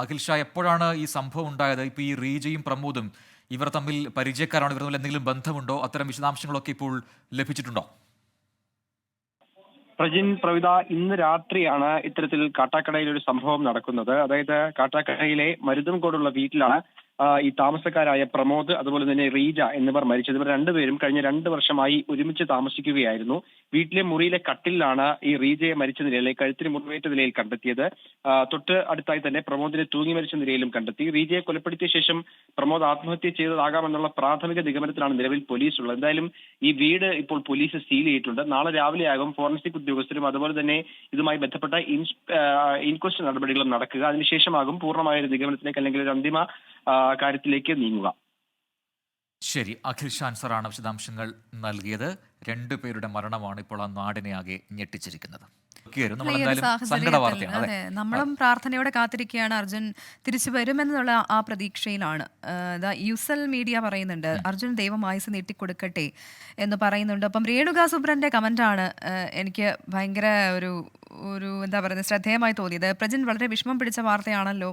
അഖിൽ ഷാ, എപ്പോഴാണ് ഈ സംഭവം ഉണ്ടായത്? ഇപ്പോൾ ഈ റീജയും പ്രമോദും ഇവർ തമ്മിൽ പരിചയക്കാരാണ്, ഇവർ തമ്മിൽ എന്തെങ്കിലും ബന്ധമുണ്ടോ? അത്തരം വിശദാംശങ്ങളൊക്കെ ഇപ്പോൾ ലഭിച്ചിട്ടുണ്ടോ? പ്രജിൻ, പ്രവിത, ഇന്ന് രാത്രിയാണ് ഇത്തരത്തിൽ കാട്ടാക്കടയിൽ ഒരു സംഭവം നടക്കുന്നത്. അതായത് കാട്ടാക്കടയിലെ മരുതൻകോടുള്ള വീട്ടിലാണ് ഈ താമസക്കാരായ പ്രമോദ് അതുപോലെ തന്നെ റീജ എന്നിവർ മരിച്ചത്. ഇവർ രണ്ടുപേരും കഴിഞ്ഞ 2 വർഷമായി ഒരുമിച്ച് താമസിക്കുകയായിരുന്നു. വീട്ടിലെ മുറിയിലെ കട്ടിലാണ് ഈ റീജയെ മരിച്ച നിലയിൽ, കഴുത്തിന് മുറിവേറ്റ നിലയിൽ കണ്ടെത്തിയത്. തൊട്ട് അടുത്തായി തന്നെ പ്രമോദിനെ തൂങ്ങി മരിച്ച നിലയിലും കണ്ടെത്തി. റീജയെ കൊലപ്പെടുത്തിയ ശേഷം പ്രമോദ് ആത്മഹത്യ ചെയ്തതാകാമെന്നുള്ള പ്രാഥമിക നിഗമനത്തിലാണ് നിലവിൽ പോലീസ് ഉള്ളത്. എന്തായാലും ഈ വീട് ഇപ്പോൾ പോലീസ് സീൽ ചെയ്തിട്ടുണ്ട്. നാളെ രാവിലെയാകും ഫോറൻസിക് ഉദ്യോഗസ്ഥരും അതുപോലെ തന്നെ ഇതുമായി ബന്ധപ്പെട്ട ഇൻക്വസ്റ്റ് നടപടികളും നടക്കുക. അതിനുശേഷമാകും പൂർണ്ണമായ ഒരു നിഗമനത്തിലേക്ക് അല്ലെങ്കിൽ ഒരു അന്തിമ കാര്യത്തിലേക്ക് നീങ്ങുക. ശരി, അഖിൽ ഷാ അൻസാറാണ് വിശദാംശങ്ങൾ നൽകിയത്. 2 പേരുടെ മരണമാണ് ഇപ്പോൾ ആ നാടിനെ ആകെ ഞെട്ടിച്ചിരിക്കുന്നത്. സങ്കട വാർത്തയാണ്. അതെ, നമ്മളും പ്രാർത്ഥനയോടെ കാത്തിരിക്കുകയാണ്. അർജുൻ തിരിച്ചു വരുമെന്നുള്ള ആ പ്രതീക്ഷയിലാണ്. യുസൽ മീഡിയ പറയുന്നുണ്ട് അർജുൻ ദൈവം ആയുസ് നീട്ടിക്കൊടുക്കട്ടെ എന്ന് പറയുന്നുണ്ട്. അപ്പം രേണുക സുബ്രന്റെ കമന്റാണ് എനിക്ക് ഭയങ്കര ഒരു എന്താ പറയുന്നത് ശ്രദ്ധേയമായി തോന്നിയത്. പ്രജിൻ, വളരെ വിഷമം പിടിച്ച വാർത്തയാണല്ലോ.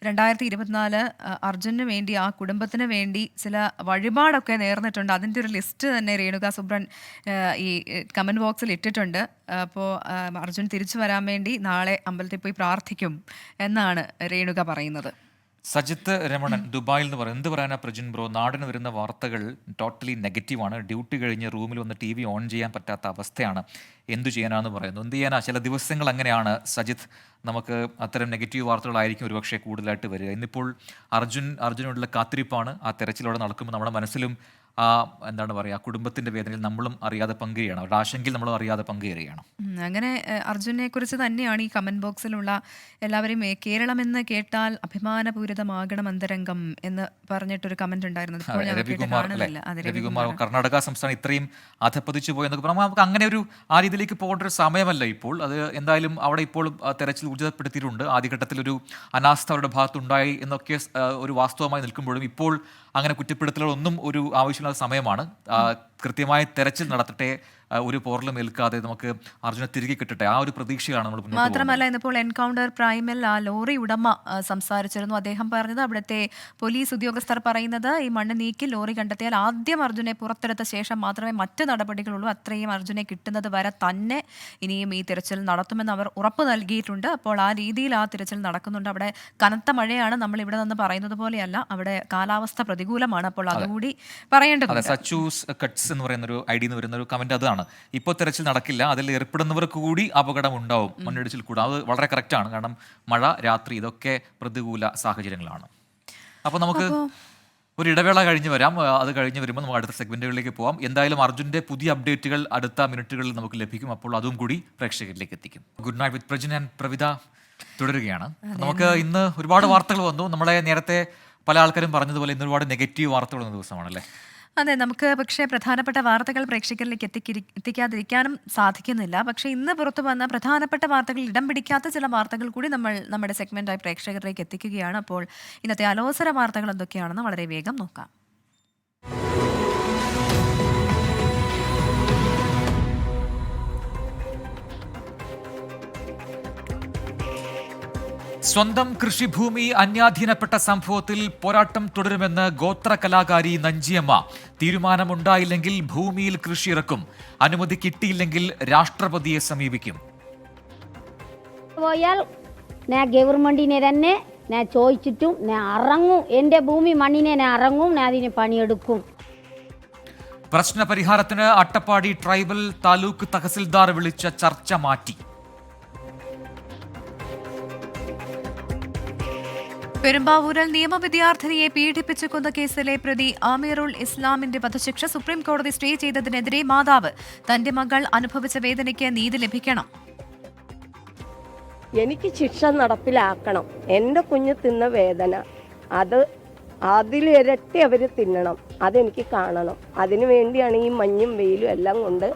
2024 അർജുനു വേണ്ടി, ആ കുടുംബത്തിന് വേണ്ടി ചില വഴിപാടൊക്കെ നേർന്നിട്ടുണ്ട്. അതിൻ്റെ ഒരു ലിസ്റ്റ് തന്നെ രേണുക സുബ്രൻ ഈ കമന്റ് ബോക്സിൽ ഇട്ടിട്ടുണ്ട്. അപ്പോൾ അർജുൻ തിരിച്ചു വരാൻ വേണ്ടി നാളെ അമ്പലത്തിൽ പോയി പ്രാർത്ഥിക്കും എന്നാണ് രേണുക പറയുന്നത്. സജിത്ത് രമണൻ ദുബായിൽ നിന്ന് പറയും, എന്ത് പറയാനാ പ്രജിൻ ബ്രോ, നാടിന് വരുന്ന വാർത്തകൾ ടോട്ടലി നെഗറ്റീവാണ്. ഡ്യൂട്ടി കഴിഞ്ഞ് റൂമിൽ വന്ന് TV ഓൺ ചെയ്യാൻ പറ്റാത്ത അവസ്ഥയാണ്. എന്തു ചെയ്യാനാന്ന് പറയുന്നു. എന്ത് ചെയ്യാനാ, ചില ദിവസങ്ങൾ അങ്ങനെയാണ് സജിത്ത്. നമുക്ക് അത്തരം നെഗറ്റീവ് വാർത്തകളായിരിക്കും ഒരുപക്ഷെ കൂടുതലായിട്ട് വരിക. ഇന്നിപ്പോൾ അർജുനുള്ള കാത്തിരിപ്പാണ്. ആ തെരച്ചിലൂടെ നടക്കുമ്പോൾ നമ്മുടെ മനസ്സിലും എന്താണ് പറയുക, കുടുംബത്തിന്റെ വേദനയിൽ നമ്മളും അറിയാതെ പങ്കുകയാണ്, അവരുടെ ആശങ്കയിൽ നമ്മളും അറിയാതെ പങ്കുകയാണ്. അങ്ങനെ അർജുനെ കുറിച്ച് തന്നെയാണ് ഈ കമന്റ് ബോക്സിലുള്ള എല്ലാവരും കേരളം എന്ന് കേട്ടാൽ അഭിമാനപൂരിതമാകണം അന്തരംഗം എന്ന് പറഞ്ഞിട്ടൊരു കമന്റ് ഉണ്ടായിരുന്നു. രവികുമാർ, കർണാടക സംസ്ഥാനം ഇത്രയും അധപ്പതിച്ചു പോയെന്നൊക്കെ പറഞ്ഞാൽ നമുക്ക് അങ്ങനെ ആ രീതിയിലേക്ക് പോകേണ്ട ഒരു സമയമല്ല ഇപ്പോൾ. അത് എന്തായാലും അവിടെ ഇപ്പോൾ തെരച്ചിൽ ഊർജിതപ്പെടുത്തിയിട്ടുണ്ട്. ആദ്യഘട്ടത്തിൽ ഒരു അനാസ്ഥ അവരുടെ ഭാഗത്തുണ്ടായി എന്നൊക്കെ ഒരു വാസ്തവമായി നിൽക്കുമ്പോഴും ഇപ്പോൾ അങ്ങനെ കുറ്റപ്പെടുത്തലൊന്നും ഒരു ആവശ്യമില്ലാത്ത സമയമാണ്. കൃത്യമായി തെരച്ചിൽ നടത്തട്ടെ, ഒരു പോറലും ഏൽക്കാതെ നമുക്ക് അർജുനെ തിരികെ കിട്ടട്ടെ, ആ ഒരു പ്രതീക്ഷയാണ് നമ്മൾ മുന്നോട്ട് പോകുന്നത്. മാത്രമല്ല, ഇന്നിപ്പോൾ എൻകൗണ്ടർ പ്രൈമിൽ ആ ലോറി ഉടമ സംസാരിച്ചിരുന്നു. അദ്ദേഹം പറഞ്ഞത് അവിടുത്തെ പോലീസ് ഉദ്യോഗസ്ഥർ പറയുന്നത് ഈ മണ്ണ് നീക്കി ലോറി കണ്ടെത്തിയാൽ ആദ്യം അർജുനെ പുറത്തെടുത്ത ശേഷം മാത്രമേ മറ്റ് നടപടികളുള്ളൂ. അത്രയും അർജുനെ കിട്ടുന്നത് വരെ തന്നെ ഇനിയും ഈ തിരച്ചിൽ നടത്തുമെന്ന് അവർ ഉറപ്പ് നൽകിയിട്ടുണ്ട്. അപ്പോൾ ആ രീതിയിൽ ആ തിരച്ചിൽ നടക്കുന്നുണ്ട്. അവിടെ കനത്ത മഴയാണ്, നമ്മൾ ഇവിടെ നിന്ന് പറയുന്നത് പോലെയല്ല, അവിടെ കാലാവസ്ഥ പ്രതികൂലമാണ്. അപ്പോൾ അതുകൂടി പറയേണ്ടതുണ്ട്. സച്ചൂസ് കട്ട്സ് എന്ന് പറയുന്നൊരു ഐഡിയിൽ നിന്ന് വരുന്ന ഒരു കമന്റ് അതാണ്. ഇപ്പോൾ തെരച്ചിൽ നടക്കില്ല, അതിൽ ഏർപ്പെടുന്നവർക്ക് കൂടി അപകടം ഉണ്ടാവും, മണ്ണിടിച്ചിൽ കൂടാ. അത് വളരെ കറക്റ്റാണ്. കാരണം മഴ, രാത്രി, ഇതൊക്കെ പ്രതികൂല സാഹചര്യങ്ങളാണ്. അപ്പോൾ നമുക്ക് ഒരു ഇടവേള കഴിഞ്ഞ് വരാം. അത് കഴിഞ്ഞ് വരുമ്പോൾ നമുക്ക് അടുത്ത സെഗ്മെന്റുകളിലേക്ക് പോകാം. എന്തായാലും അർജുന്റെ പുതിയ അപ്ഡേറ്റുകൾ അടുത്ത മിനിറ്റുകളിൽ നമുക്ക് ലഭിക്കും. അപ്പോൾ അതും കൂടി പ്രേക്ഷകരിലേക്ക് എത്തിക്കും. Good night with Prajin and Pravitha തുടരുകയാണ്. നമുക്ക് ഇന്ന് ഒരുപാട് വാർത്തകൾ വന്നു. നമ്മളെ നേരത്തെ പല ആൾക്കാരും പറഞ്ഞതുപോലെ ഇന്ന് ഒരുപാട് നെഗറ്റീവ് വാർത്തകൾ വന്ന ദിവസമാണല്ലേ? അതെ, നമുക്ക് പക്ഷേ പ്രധാനപ്പെട്ട വാർത്തകൾ പ്രേക്ഷകരിലേക്ക് എത്തിക്കാതിരിക്കാനും സാധിക്കുന്നില്ല. പക്ഷേ ഇന്ന് പുറത്തു വന്ന പ്രധാനപ്പെട്ട വാർത്തകളിൽ ഇടം പിടിക്കാത്ത ചില വാർത്തകൾ കൂടി നമ്മൾ നമ്മുടെ സെഗ്മെന്റായി പ്രേക്ഷകരിലേക്ക് എത്തിക്കുകയാണ്. അപ്പോൾ ഇന്നത്തെ അലോസര വാർത്തകൾ എന്തൊക്കെയാണെന്ന് വളരെ വേഗം നോക്കാം. സ്വന്തം കൃഷിഭൂമി അന്യാധീനപ്പെട്ട സംഭവത്തിൽ പോരാട്ടം തുടരുമെന്ന് ഗോത്ര കലാകാരി നഞ്ചിയമ്മ. തീരുമാനമുണ്ടായില്ലെങ്കിൽ ഭൂമിയിൽ കൃഷി ഇറക്കും. അനുമതി കിട്ടിയില്ലെങ്കിൽ രാഷ്ട്രപതിയെ സമീപിക്കും. പോയാൽ ഞാൻ ഗവൺമെന്റിനെ തന്നെ ഞാൻ ചോദിച്ചിട്ടും ഞാൻ ഇറങ്ങും. എൻ്റെ ഭൂമി മണ്ണിനെ ഞാൻ ഇറങ്ങും, ഞാൻ അതിന് പണിയെടുക്കും. പ്രശ്ന പരിഹാരത്തിന് അട്ടപ്പാടി ട്രൈബൽ താലൂക്ക് തഹസിൽദാർ വിളിച്ച ചർച്ച മാറ്റി. പെരുമ്പാവൂരിൽ നിയമവിദ്യാർത്ഥിനിയെ പീഡിപ്പിച്ചു കൊന്ന കേസിലെ പ്രതി ആമീറുൽ ഇസ്ലാമിന്റെ വധശിക്ഷ സുപ്രീം കോടതി സ്റ്റേ ചെയ്തതിനെതിരെ മാതാവ്, തന്റെ മകൾ അനുഭവിച്ച വേദനയ്ക്ക് നീതി ലഭിക്കണം. എനിക്ക് ശിക്ഷ നടപ്പിലാക്കണം. എൻ്റെ കുഞ്ഞ് തിന്ന വേദന അതിലിരട്ടി അവർ തിന്നണം. അതെനിക്ക് കാണണം. അതിനു വേണ്ടിയാണ് ഈ മഞ്ഞും വെയിലും എല്ലാം കൊണ്ട്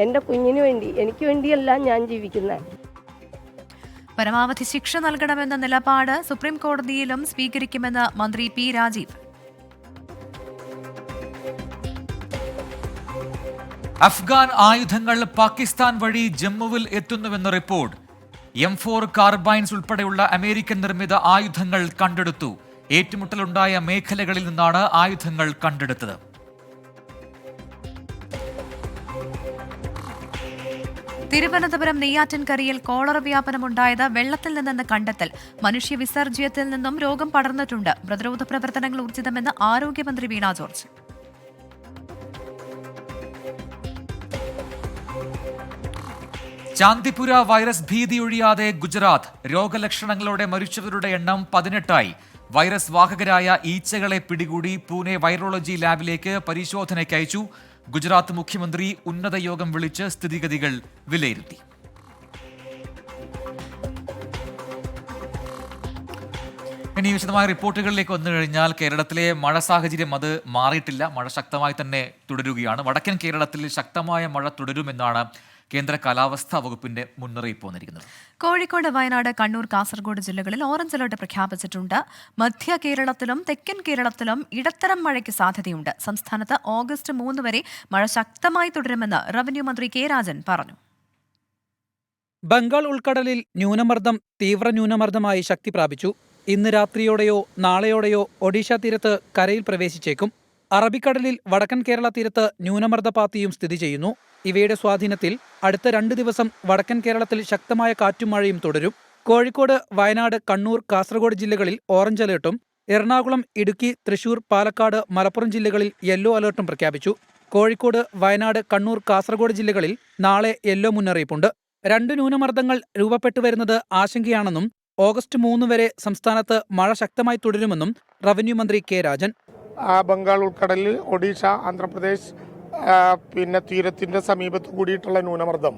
എൻ്റെ കുഞ്ഞിന് വേണ്ടി, എനിക്ക് വേണ്ടിയല്ല ഞാൻ ജീവിക്കുന്നത്. പരമാവധി ശിക്ഷ നൽകണമെന്ന നിലപാട് സുപ്രീം കോടതിയിലും സ്വീകരിക്കുമെന്ന് മന്ത്രി പി രാജീവ്. അഫ്ഗാൻ ആയുധങ്ങൾ പാകിസ്ഥാൻ വഴി ജമ്മുവിൽ എത്തുന്നുവെന്ന റിപ്പോർട്ട്. M4 കാർബൈൻസ് ഉൾപ്പെടെയുള്ള അമേരിക്കൻ നിർമ്മിത ആയുധങ്ങൾ കണ്ടെടുത്തു. ഏറ്റുമുട്ടലുണ്ടായ മേഖലകളിൽ നിന്നാണ് ആയുധങ്ങൾ കണ്ടെടുത്തത്. തിരുവനന്തപുരം നെയ്യാറ്റിൻകരയിൽ കോളറ വ്യാപനമുണ്ടായത് വെള്ളത്തിൽ നിന്നെന്ന കണ്ടെത്തൽ. മനുഷ്യ വിസർജ്യത്തിൽ നിന്നും രോഗം പടർന്നിട്ടുണ്ട്. പ്രതിരോധ പ്രവർത്തനങ്ങൾ ഊർജിതമെന്ന് ആരോഗ്യമന്ത്രി വീണ ജോർജ്. ചാന്ദിപുര വൈറസ് ഭീതി ഒഴിയാതെ ഗുജറാത്ത്. രോഗലക്ഷണങ്ങളോടെ മരിച്ചവരുടെ എണ്ണം 18ആയി. വൈറസ് വാഹകരായ ഈച്ചകളെ പിടികൂടി പൂനെ വൈറോളജി ലാബിലേക്ക് പരിശോധനയ്ക്ക് അയച്ചു. ഗുജറാത്ത് മുഖ്യമന്ത്രി ഉന്നത യോഗം വിളിച്ച് സ്ഥിതിഗതികൾ വിലയിരുത്തി. ഇനി വിശദമായ റിപ്പോർട്ടുകളിലേക്ക് വന്നു കഴിഞ്ഞാൽ കേരളത്തിലെ മഴ സാഹചര്യം അത് മാറിയിട്ടില്ല. മഴ ശക്തമായി തന്നെ തുടരുകയാണ്. വടക്കൻ കേരളത്തിൽ ശക്തമായ മഴ തുടരുമെന്നാണ് കേന്ദ്ര കാലാവസ്ഥാ വകുപ്പിന്റെ മുന്നറിയിപ്പ് വന്നിരിക്കുന്നത്. കോഴിക്കോട്, വയനാട്, കണ്ണൂർ, കാസർഗോഡ് ജില്ലകളിൽ ഓറഞ്ച് അലർട്ട് പ്രഖ്യാപിച്ചിട്ടുണ്ട്. മധ്യ കേരളത്തിലും തെക്കൻ കേരളത്തിലും ഇടത്തരം മഴയ്ക്ക് സാധ്യതയുണ്ട്. സംസ്ഥാനത്ത് ഓഗസ്റ്റ് 3 വരെ മഴ ശക്തമായി തുടരുമെന്ന് റവന്യൂ മന്ത്രി കെ രാജൻ പറഞ്ഞു. ബംഗാൾ ഉൾക്കടലിൽ ന്യൂനമർദ്ദം തീവ്ര ന്യൂനമർദ്ദമായി ശക്തി പ്രാപിച്ചു. ഇന്ന് രാത്രിയോടെയോ നാളെയോടെയോ ഒഡീഷ തീരത്ത് കരയിൽ പ്രവേശിച്ചേക്കും. അറബിക്കടലിൽ വടക്കൻ കേരള തീരത്ത് ന്യൂനമർദ്ദപാത്തിയും സ്ഥിതി ചെയ്യുന്നു. ഇവയുടെ സ്വാധീനത്തിൽ അടുത്ത 2 ദിവസം വടക്കൻ കേരളത്തിൽ ശക്തമായ കാറ്റും മഴയും തുടരും. കോഴിക്കോട്, വയനാട്, കണ്ണൂർ, കാസർഗോഡ് ജില്ലകളിൽ ഓറഞ്ച് അലേർട്ടും എറണാകുളം, ഇടുക്കി, തൃശൂർ, പാലക്കാട്, മലപ്പുറം ജില്ലകളിൽ യെല്ലോ അലേർട്ടും പ്രഖ്യാപിച്ചു. കോഴിക്കോട്, വയനാട്, കണ്ണൂർ, കാസർഗോഡ് ജില്ലകളിൽ നാളെ യെല്ലോ മുന്നറിയിപ്പുണ്ട്. 2 ന്യൂനമർദ്ദങ്ങൾ രൂപപ്പെട്ടു വരുന്നത് ആശങ്കയാണെന്നും ഓഗസ്റ്റ് 3 വരെ സംസ്ഥാനത്ത് മഴ ശക്തമായി തുടരുമെന്നും റവന്യൂ മന്ത്രി കെ രാജൻ. ബംഗാൾ ഉൾക്കടലിൽ ഒഡീഷ, ആന്ധ്രാപ്രദേശ് പിന്നെ തീരത്തിന്റെ സമീപത്ത് കൂടിയിട്ടുള്ള ന്യൂനമർദ്ദം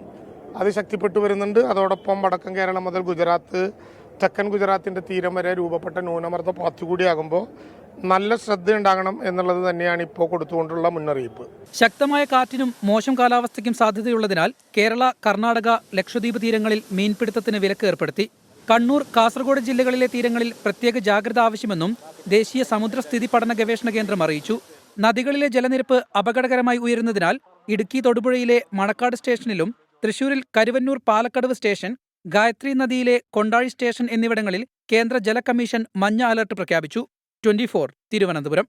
അത് ശക്തിപ്പെട്ടു വരുന്നുണ്ട്. അതോടൊപ്പം വടക്കൻ കേരളം മുതൽ ഗുജറാത്ത്, തെക്കൻ ഗുജറാത്തിന്റെ തീരം വരെ രൂപപ്പെട്ട ന്യൂനമർദ്ദം പാത്തുകൂടിയാകുമ്പോൾ നല്ല ശ്രദ്ധയുണ്ടാകണം എന്നുള്ളത് തന്നെയാണ് ഇപ്പോൾ കൊടുത്തുകൊണ്ടുള്ള മുന്നറിയിപ്പ്. ശക്തമായ കാറ്റിനും മോശം കാലാവസ്ഥയ്ക്കും സാധ്യതയുള്ളതിനാൽ കേരള, കർണാടക, ലക്ഷദ്വീപ് തീരങ്ങളിൽ മീൻപിടുത്തത്തിന് വിലക്ക് ഏർപ്പെടുത്തി. കണ്ണൂർ, കാസർഗോഡ് ജില്ലകളിലെ തീരങ്ങളിൽ പ്രത്യേക ജാഗ്രത ആവശ്യമെന്നും ദേശീയ സമുദ്രസ്ഥിതി പഠന ഗവേഷണ കേന്ദ്രം അറിയിച്ചു. നദികളിലെ ജലനിരപ്പ് അപകടകരമായി ഉയരുന്നതിനാൽ ഇടുക്കി തൊടുപുഴയിലെ മണക്കാട് സ്റ്റേഷനിലും തൃശൂരിൽ കരുവന്നൂർ പാലക്കടവ് സ്റ്റേഷൻ, ഗായത്രി നദിയിലെ കൊണ്ടാഴി സ്റ്റേഷൻ എന്നിവിടങ്ങളിൽ കേന്ദ്ര ജല കമ്മീഷൻ മഞ്ഞ അലർട്ട് പ്രഖ്യാപിച്ചു. 24 തിരുവനന്തപുരം.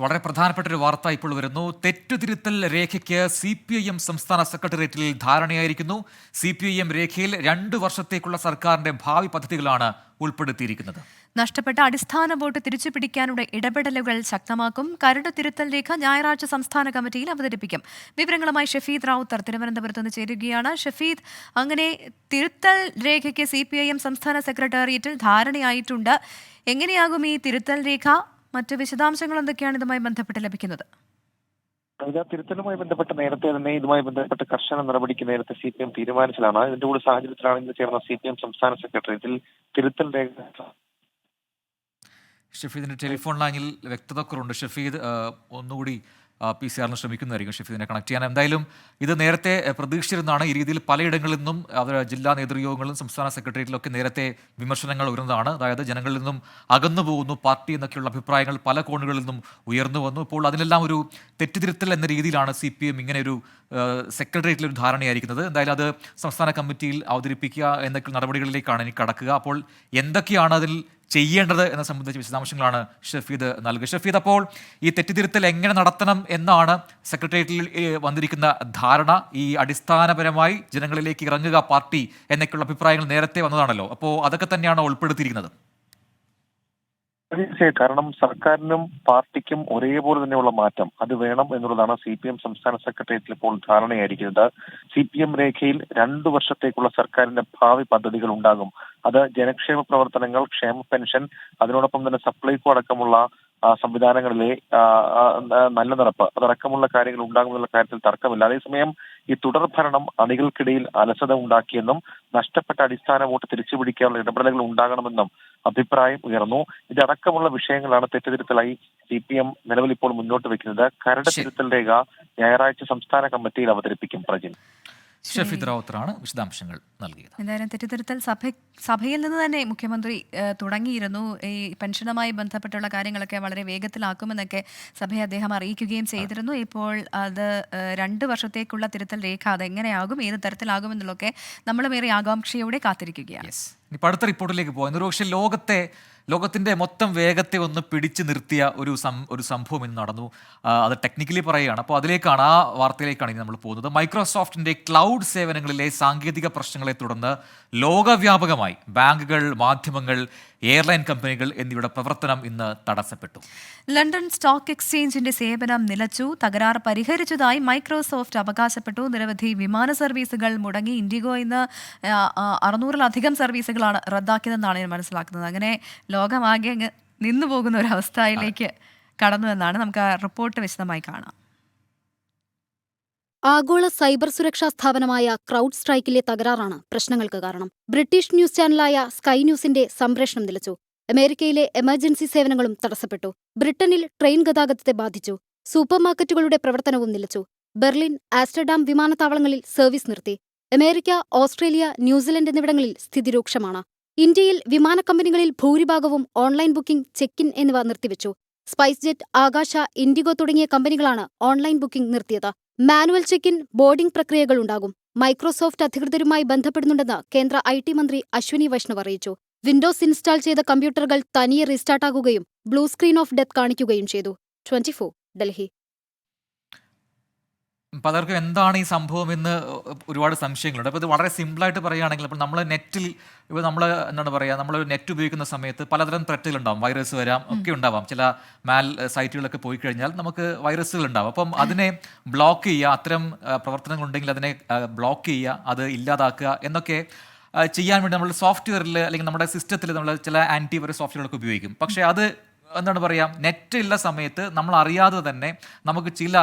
വളരെ പ്രധാനപ്പെട്ട ഒരു വാർത്ത ഇപ്പോൾ വരുന്നു. തെറ്റുതിരുത്തൽ രേഖയ്ക്ക് CPIM സംസ്ഥാന സെക്രട്ടേറിയറ്റിൽ ധാരണയായിരിക്കുന്നു. CPIM രേഖയിൽ 2 വർഷത്തേക്കുള്ള സർക്കാരിന്റെ ഭാവി പദ്ധതികളാണ് ഉൾപ്പെടുത്തിയിരിക്കുന്നത്. നഷ്ടപ്പെട്ട അടിസ്ഥാന വോട്ട് തിരിച്ചുപിടിക്കാനുള്ള ഇടപെടലുകൾ ശക്തമാക്കും. കരട് തിരുത്തൽ രേഖ ഞായറാഴ്ച സംസ്ഥാന കമ്മിറ്റിയിൽ അവതരിപ്പിക്കും. വിവരങ്ങളുമായി ഷഫീദ് റാവുത്തർ തിരുവനന്തപുരത്ത് നിന്ന് ചേരുകയാണ്. ഷഫീദ്, അങ്ങനെ തിരുത്തൽ രേഖയ്ക്ക് CPIM സംസ്ഥാന സെക്രട്ടേറിയറ്റിൽ ധാരണയായിട്ടുണ്ട്. എങ്ങനെയാകും ഈ തിരുത്തൽ രേഖ? മറ്റ് വിശദാംശങ്ങൾ എന്തൊക്കെയാണ് ഇതുമായി ബന്ധപ്പെട്ട് ലഭിക്കുന്നത്? തിരുത്തലുമായി ബന്ധപ്പെട്ട് നേരത്തെ തന്നെ ഇതുമായി ബന്ധപ്പെട്ട് കർശന നടപടിക്ക് നേരത്തെ CPM തീരുമാനിച്ചതാണ്. ഇതിന്റെ കൂടെ സാഹചര്യത്തിലാണ് ഇന്ന് ചേർന്ന CPM സംസ്ഥാന സെക്രട്ടേറിയറ്റിൽ തിരുത്തൽ രേഖ. ഷഫീദിന്റെ ടെലിഫോൺ ലൈനിൽ വ്യക്തത കുറവുണ്ട്. ഷഫീദ് ഒന്നുകൂടി PCR ശ്രമിക്കുന്നതായിരിക്കും ഷഫീദിനെ കണക്ട് ചെയ്യാൻ. എന്തായാലും ഇത് നേരത്തെ പ്രതീക്ഷിച്ചിരുന്നതാണ്. ഈ രീതിയിൽ പലയിടങ്ങളിൽ നിന്നും ജില്ലാ നേതൃയോഗങ്ങളിലും സംസ്ഥാന സെക്രട്ടേറിയറ്റിലൊക്കെ നേരത്തെ വിമർശനങ്ങൾ ഉയർന്നതാണ്. അതായത് ജനങ്ങളിൽ നിന്നും അകന്നു പോകുന്നു പാർട്ടി എന്നൊക്കെയുള്ള അഭിപ്രായങ്ങൾ പല കോണുകളിൽ നിന്നും ഉയർന്നു വന്നു. ഇപ്പോൾ അതിനെല്ലാം ഒരു തെറ്റുതിരുത്തൽ എന്ന രീതിയിലാണ് CPM ഇങ്ങനെ ഒരു സെക്രട്ടേറിയറ്റിൽ ഒരു ധാരണയായിരിക്കുന്നത്. എന്തായാലും അത് സംസ്ഥാന കമ്മിറ്റിയിൽ അവതരിപ്പിക്കുക എന്നൊക്കെ നടപടികളിലേക്കാണ് ഇനി കടക്കുക. അപ്പോൾ എന്തൊക്കെയാണ് അതിൽ ചെയ്യേണ്ടത് എന്ന സംബന്ധിച്ച വിശദാംശങ്ങളാണ് ഷഫീദ് നൽകുക. ഷഫീദ്, അപ്പോൾ ഈ തെറ്റുതിരുത്തൽ എങ്ങനെ നടത്തണം എന്നാണ് സെക്രട്ടേറിയറ്റിൽ വന്നിരിക്കുന്ന ധാരണ? ഈ അടിസ്ഥാനപരമായി ജനങ്ങളിലേക്ക് ഇറങ്ങുക പാർട്ടി എന്നൊക്കെയുള്ള അഭിപ്രായങ്ങൾ നേരത്തെ വന്നതാണല്ലോ. അപ്പോൾ അതൊക്കെ തന്നെയാണോ ഉൾപ്പെടുത്തിയിരിക്കുന്നത്? തീർച്ചയായും. കാരണം സർക്കാരിനും പാർട്ടിക്കും ഒരേപോലെ തന്നെയുള്ള മാറ്റം അത് വേണം എന്നുള്ളതാണ് CPM സംസ്ഥാന സെക്രട്ടേറിയറ്റിൽ ഇപ്പോൾ ധാരണയായിരിക്കുന്നത്. CPM രേഖയിൽ 2 വർഷത്തേക്കുള്ള സർക്കാരിന്റെ ഭാവി പദ്ധതികൾ ഉണ്ടാകും. അത് ജനക്ഷേമ പ്രവർത്തനങ്ങൾ, ക്ഷേമ പെൻഷൻ, അതിനോടൊപ്പം തന്നെ സപ്ലൈകോ അടക്കമുള്ള സംവിധാനങ്ങളിലെ നല്ല നടപ്പ് അതടക്കമുള്ള കാര്യങ്ങൾ ഉണ്ടാകുമെന്നുള്ള കാര്യത്തിൽ തർക്കമില്ല. അതേസമയം ഈ തുടർഭരണം അണികൾക്കിടയിൽ അലസത ഉണ്ടാക്കിയെന്നും നഷ്ടപ്പെട്ട അടിസ്ഥാന വോട്ട് തിരിച്ചുപിടിക്കാനുള്ള ഇടപെടലുകൾ ഉണ്ടാകണമെന്നും അഭിപ്രായം ഉയർന്നു. ഇതടക്കമുള്ള വിഷയങ്ങളാണ് തെറ്റുതിരുത്തലായി CPM നിലവിൽ ഇപ്പോൾ മുന്നോട്ട് വെക്കുന്നത്. കരട് തിരുത്തൽ രേഖ ഞായറാഴ്ച സംസ്ഥാന കമ്മിറ്റിയിൽ അവതരിപ്പിക്കും. പ്രജിൻ. ഷഫീദ് റാവുത്തറാണ് വിശദാംശങ്ങൾ നൽകിയത്. എന്തായാലും തെറ്റിദ്ധരുത്തൽ സഭയിൽ നിന്ന് തന്നെ മുഖ്യമന്ത്രി തുടങ്ങിയിരുന്നു. ഈ പെൻഷനുമായി ബന്ധപ്പെട്ടുള്ള കാര്യങ്ങളൊക്കെ വളരെ വേഗത്തിലാക്കുമെന്നൊക്കെ സഭയെ അദ്ദേഹം അറിയിക്കുകയും ചെയ്തിരുന്നു. ഇപ്പോൾ അത് 2 വർഷത്തേക്കുള്ള തിരുത്തൽ രേഖ അതെങ്ങനെയാകും, ഏത് തരത്തിലാകുമെന്നുള്ളതൊക്കെ നമ്മളും ഏറെ ആകാംക്ഷയോടെ കാത്തിരിക്കുകയാണ്. ഇപ്പം അടുത്ത റിപ്പോർട്ടിലേക്ക് പോകാം. പക്ഷേ ലോകത്തിൻ്റെ മൊത്തം വേഗത്തെ ഒന്ന് പിടിച്ചു നിർത്തിയ ഒരു സംഭവം ഇന്ന് നടന്നു. അത് ടെക്നിക്കലി പറയുകയാണ്. അപ്പോൾ അതിലേക്കാണ്, ആ വാർത്തയിലേക്കാണ് ഇനി നമ്മൾ പോകുന്നത്. മൈക്രോസോഫ്റ്റിൻ്റെ ക്ലൗഡ് സേവനങ്ങളിലെ സാങ്കേതിക പ്രശ്നങ്ങളെ തുടർന്ന് ലോകവ്യാപകമായി ബാങ്കുകൾ, മാധ്യമങ്ങൾ, എയർലൈൻ കമ്പനികൾ എന്നിവയുടെ പ്രവർത്തനം ഇന്ന് തടസ്സപ്പെട്ടു. ലണ്ടൻ സ്റ്റോക്ക് എക്സ്ചേഞ്ചിന്റെ സേവനം നിലച്ചു. തകരാർ പരിഹരിച്ചതായി മൈക്രോസോഫ്റ്റ് അവകാശപ്പെട്ടു. നിരവധി വിമാന സർവീസുകൾ മുടങ്ങി. ഇൻഡിഗോ ഇന്ന് 600-ലധികം സർവീസുകളാണ് റദ്ദാക്കിയതെന്നാണ് ഞാൻ മനസ്സിലാക്കുന്നത്. അങ്ങനെ ലോകമാകെ അങ്ങ് നിന്നുപോകുന്ന ഒരു അവസ്ഥയിലേക്ക് കടന്നു എന്നാണ്. നമുക്ക് ആ റിപ്പോർട്ട് വിശദമായി കാണാം. ആഗോള സൈബർ സുരക്ഷാ സ്ഥാപനമായ ക്രൗഡ് സ്ട്രൈക്കിലെ തകരാറാണ് പ്രശ്നങ്ങൾക്ക് കാരണം. ബ്രിട്ടീഷ് ന്യൂസ് ചാനലായ സ്കൈ ന്യൂസിന്റെ സംപ്രേഷണം നിലച്ചു. അമേരിക്കയിലെ എമർജൻസി സേവനങ്ങളും തടസ്സപ്പെട്ടു. ബ്രിട്ടനിൽ ട്രെയിൻ ഗതാഗതത്തെ ബാധിച്ചു. സൂപ്പർമാർക്കറ്റുകളുടെ പ്രവർത്തനവും നിലച്ചു. ബെർലിൻ, ആംസ്റ്റർഡാം വിമാനത്താവളങ്ങളിൽ സർവീസ് നിർത്തി. അമേരിക്ക, ഓസ്ട്രേലിയ, ന്യൂസിലൻഡ് എന്നിവിടങ്ങളിൽ സ്ഥിതി രൂക്ഷമാണ്. ഇന്ത്യയിൽ വിമാന കമ്പനികളിൽ ഭൂരിഭാഗവും ഓൺലൈൻ ബുക്കിംഗ്, ചെക്ക് ഇൻ എന്നിവ നിർത്തിവെച്ചു. സ്പൈസ് ജെറ്റ്, ആകാശ, ഇൻഡിഗോ തുടങ്ങിയ കമ്പനികളാണ് ഓൺലൈൻ ബുക്കിംഗ് നിർത്തിയത്. മാനുവൽ ചെക്ക് ഇൻ, ബോർഡിംഗ് പ്രക്രിയകളുണ്ടാകും. മൈക്രോസോഫ്റ്റ് അധികൃതരുമായി ബന്ധപ്പെടുന്നുണ്ടെന്ന് കേന്ദ്ര IT മന്ത്രി അശ്വിനി വൈഷ്ണവ് അറിയിച്ചു. വിൻഡോസ് ഇൻസ്റ്റാൾ ചെയ്ത കമ്പ്യൂട്ടറുകൾ തനിയെ റീസ്റ്റാർട്ടാകുകയും ബ്ലൂ സ്ക്രീൻ ഓഫ് ഡെത്ത് കാണിക്കുകയും ചെയ്തു. 24 ഡൽഹി. പലർക്കും എന്താണ് ഈ സംഭവം എന്ന് ഒരുപാട് സംശയങ്ങളുണ്ട്. അപ്പോൾ ഇത് വളരെ സിമ്പിളായിട്ട് പറയുകയാണെങ്കിൽ, അപ്പോൾ നമ്മൾ നെറ്റിൽ ഇപ്പോൾ നമ്മൾ എന്താണ് പറയുക, നമ്മളൊരു നെറ്റ് ഉപയോഗിക്കുന്ന സമയത്ത് പലതരം ത്രെറ്റുകളുണ്ടാവും. വൈറസ് വരാം, ഒക്കെ ഉണ്ടാവാം. ചില സൈറ്റുകളൊക്കെ പോയി കഴിഞ്ഞാൽ നമുക്ക് വൈറസുകൾ ഉണ്ടാവും. അപ്പം അതിനെ ബ്ലോക്ക് ചെയ്യുക, അത്തരം പ്രവർത്തനങ്ങളുണ്ടെങ്കിൽ അതിനെ ബ്ലോക്ക് ചെയ്യുക, അത് ഇല്ലാതാക്കുക എന്നൊക്കെ ചെയ്യാൻ വേണ്ടി നമ്മൾ സോഫ്റ്റ്വെയറിൽ അല്ലെങ്കിൽ നമ്മുടെ സിസ്റ്റത്തിൽ നമ്മൾ ചില ആൻറ്റിവൈറസ് സോഫ്റ്റ്വെയറൊക്കെ ഉപയോഗിക്കും. പക്ഷേ അത് എന്താണ് പറയുക, നെറ്റ് ഉള്ള സമയത്ത് നമ്മൾ അറിയാതെ തന്നെ നമുക്ക് ചില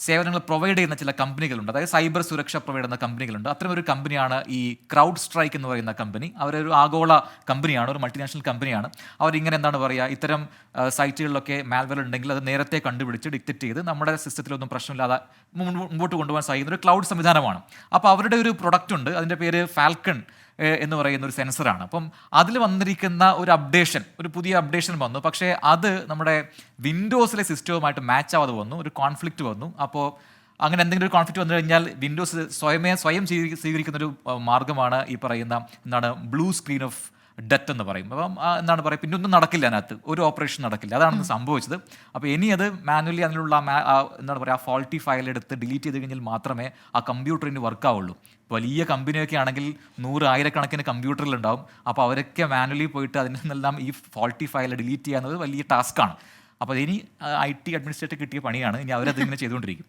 സേവനങ്ങൾ പ്രൊവൈഡ് ചെയ്യുന്ന ചില കമ്പനികളുണ്ട്. അതായത് സൈബർ സുരക്ഷ പ്രൊവൈഡ് ചെയ്യുന്ന കമ്പനികളുണ്ട്. അത്തരമൊരു കമ്പനിയാണ് ഈ ക്രൗഡ് സ്ട്രൈക്ക് എന്ന് പറയുന്ന കമ്പനി. അവരൊരു ആഗോള കമ്പനിയാണ്, ഒരു മൾട്ടിനാഷണൽ കമ്പനിയാണ്. അവരിങ്ങനെ എന്താണ് പറയുക, ഇത്തരം സൈറ്റുകളിലൊക്കെ മാൽവെയർ ഉണ്ടെങ്കിൽ അത് നേരത്തെ കണ്ടുപിടിച്ച് ഡിറ്റക്ട് ചെയ്ത് നമ്മുടെ സിസ്റ്റത്തിലൊന്നും പ്രശ്നമില്ലാതെ മുമ്പോട്ട് കൊണ്ടുപോകാൻ സാധിക്കുന്ന ഒരു ക്ലൗഡ് സംവിധാനമാണ്. അപ്പോൾ അവരുടെ ഒരു പ്രൊഡക്റ്റ് ഉണ്ട്, അതിൻ്റെ പേര് ഫാൽക്കൺ എന്ന് പറയുന്ന ഒരു സെൻസറാണ്. അപ്പം അതിൽ വന്നിരിക്കുന്ന ഒരു പുതിയ അപ്ഡേഷൻ വന്നു. പക്ഷേ അത് നമ്മുടെ വിൻഡോസിലെ സിസ്റ്റവുമായിട്ട് മാച്ച് ആവാതെ വന്നു, ഒരു കോൺഫ്ലിക്റ്റ് വന്നു. അപ്പോൾ അങ്ങനെ എന്തെങ്കിലും ഒരു കോൺഫ്ലിക്റ്റ് വന്നു കഴിഞ്ഞാൽ വിൻഡോസ് സ്വയം സ്വീകരിക്കുന്നൊരു മാർഗ്ഗമാണ് ഈ പറയുന്ന ബ്ലൂ സ്ക്രീൻ ഓഫ് ഡെത്ത് എന്ന് പറയും. അപ്പം എന്താണ് പറയുക, പിന്നെ ഒന്നും നടക്കില്ല, അതിനകത്ത് ഒരു ഓപ്പറേഷൻ നടക്കില്ല. അതാണ് സംഭവിച്ചത്. അപ്പോൾ ഇനി അത് മാനുവലി അതിലുള്ള എന്താണ് പറയുക, ആ ഫോൾട്ടി ഫയൽ എടുത്ത് ഡിലീറ്റ് ചെയ്ത് കഴിഞ്ഞാൽ മാത്രമേ ആ കമ്പ്യൂട്ടറിന് വർക്ക് ആവുള്ളൂ. വലിയ കമ്പനിയൊക്കെ ആണെങ്കിൽ 100,000 കമ്പ്യൂട്ടറിലുണ്ടാവും. അപ്പോൾ അവരൊക്കെ മാനുവലി പോയിട്ട് അതിൽ നിന്നെല്ലാം ഈ ഫോൾട്ടി ഫയൽ ഡിലീറ്റ് ചെയ്യുന്നത് വലിയ ടാസ്ക്കാണ്. അപ്പോൾ ഇനി IT അഡ്മിനിസ്ട്രേറ്റർ കിട്ടിയ പണിയാണ്. ഇനി അവരത് ഇങ്ങനെ ചെയ്തുകൊണ്ടിരിക്കും.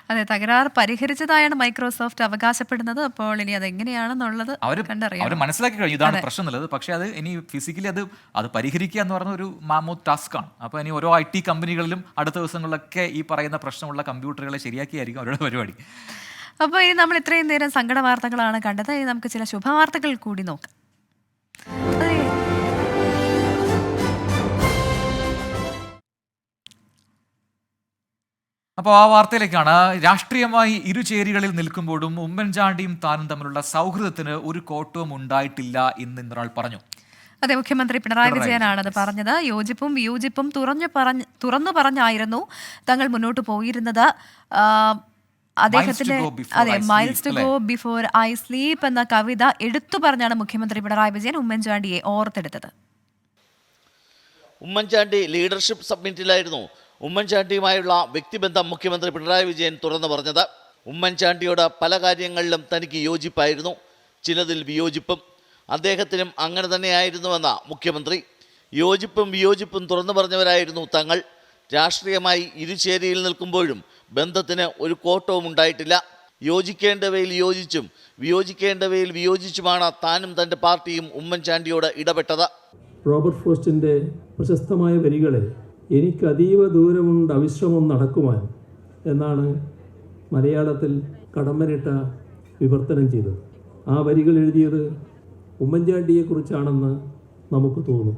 അതെ, തകരാർ പരിഹരിച്ചതായാണ് മൈക്രോസോഫ്റ്റ് അവകാശപ്പെടുന്നത്. അപ്പോൾ ഇനി അതെങ്ങനെയാണെന്നുള്ളത് അവർ മനസ്സിലാക്കി കഴിഞ്ഞു, ഇതാണ് പ്രശ്നം എന്നുള്ളത്. പക്ഷേ അത് ഇനി ഫിസിക്കലി അത് പരിഹരിക്കുക എന്ന് പറഞ്ഞ ഒരു മാമൂത്ത് ടാസ്ക്കാണ്. അപ്പോൾ ഇനി ഓരോ IT കമ്പനികളിലും അടുത്ത ദിവസങ്ങളിലൊക്കെ ഈ പറയുന്ന പ്രശ്നമുള്ള കമ്പ്യൂട്ടറുകളെ ശരിയാക്കിയായിരിക്കും അവരുടെ പരിപാടി. അപ്പോൾ ഇനി നമ്മൾ ഇത്രയും നേരം സങ്കട വാർത്തകളാണ് കണ്ടത്. ഇനി നമുക്ക് ചില ശുഭവാർത്തകൾ കൂടി നോക്കാം. അപ്പോൾ ആ വാർത്തയിലേക്കാണ്. രാഷ്ട്രീയമായി ഇരുചേരികളിൽ നിൽക്കുമ്പോഴും ഉമ്മൻചാണ്ടിയും താനും തമ്മിലുള്ള സൗഹൃദത്തിന് ഒരു കോട്ടവും ഉണ്ടായിട്ടില്ല എന്ന് ഇന്നൊരാൾ പറഞ്ഞു. അതെ, മുഖ്യമന്ത്രി പിണറായി വിജയനാണ് അത് പറഞ്ഞത്. യോജിപ്പും വിയോജിപ്പും തുറന്നു പറഞ്ഞായിരുന്നു തങ്ങൾ മുന്നോട്ട് പോയിരുന്നത്. അദ്ദേഹത്തിന്റെ miles to go before I sleep എന്ന കവിത എടുത്തു പറഞ്ഞാണ് മുഖ്യമന്ത്രി പിണറായി വിജയൻ ഉമ്മൻചാണ്ടിയെ ഓർത്തെടുത്തത്. ഉമ്മൻചാണ്ടി ലീഡർഷിപ്പ് സബ്മിറ്റിലായിരുന്നു ഉമ്മൻചാണ്ടിയുമായുള്ള വ്യക്തിബന്ധം മുഖ്യമന്ത്രി പിണറായി വിജയൻ തുറന്നു പറഞ്ഞത്. ഉമ്മൻചാണ്ടിയോട് പല കാര്യങ്ങളിലും തനിക്ക് യോജിപ്പായിരുന്നു, ചിലതിൽ വിയോജിപ്പും. അദ്ദേഹത്തിനും അങ്ങനെ തന്നെയായിരുന്നുവെന്ന മുഖ്യമന്ത്രി. യോജിപ്പും വിയോജിപ്പും തുറന്നു പറഞ്ഞവരായിരുന്നു തങ്ങൾ. രാഷ്ട്രീയമായി ഇരുചേരിയിൽ നിൽക്കുമ്പോഴും ബന്ധത്തിന് ഒരു കോട്ടവും ഉണ്ടായിട്ടില്ല. യോജിക്കേണ്ടവയിൽ യോജിച്ചും വിയോജിക്കേണ്ടവയിൽ വിയോജിച്ചുമാണ് താനും തൻ്റെ പാർട്ടിയും ഉമ്മൻചാണ്ടിയോട് ഇടപെട്ടത്. റോബർട്ട് ഫ്രോസ്റ്റിൻ്റെ പ്രശസ്തമായ വരികളെ എനിക്ക് അതീവ ദൂരമുണ്ട് അവിശ്രമം നടക്കുവാൻ എന്നാണ് മലയാളത്തിൽ കടമ്പനിട്ട വിവർത്തനം ചെയ്തത്. ആ വരികൾ എഴുതിയത് ഉമ്മൻചാണ്ടിയെക്കുറിച്ചാണെന്ന് നമുക്ക് തോന്നും.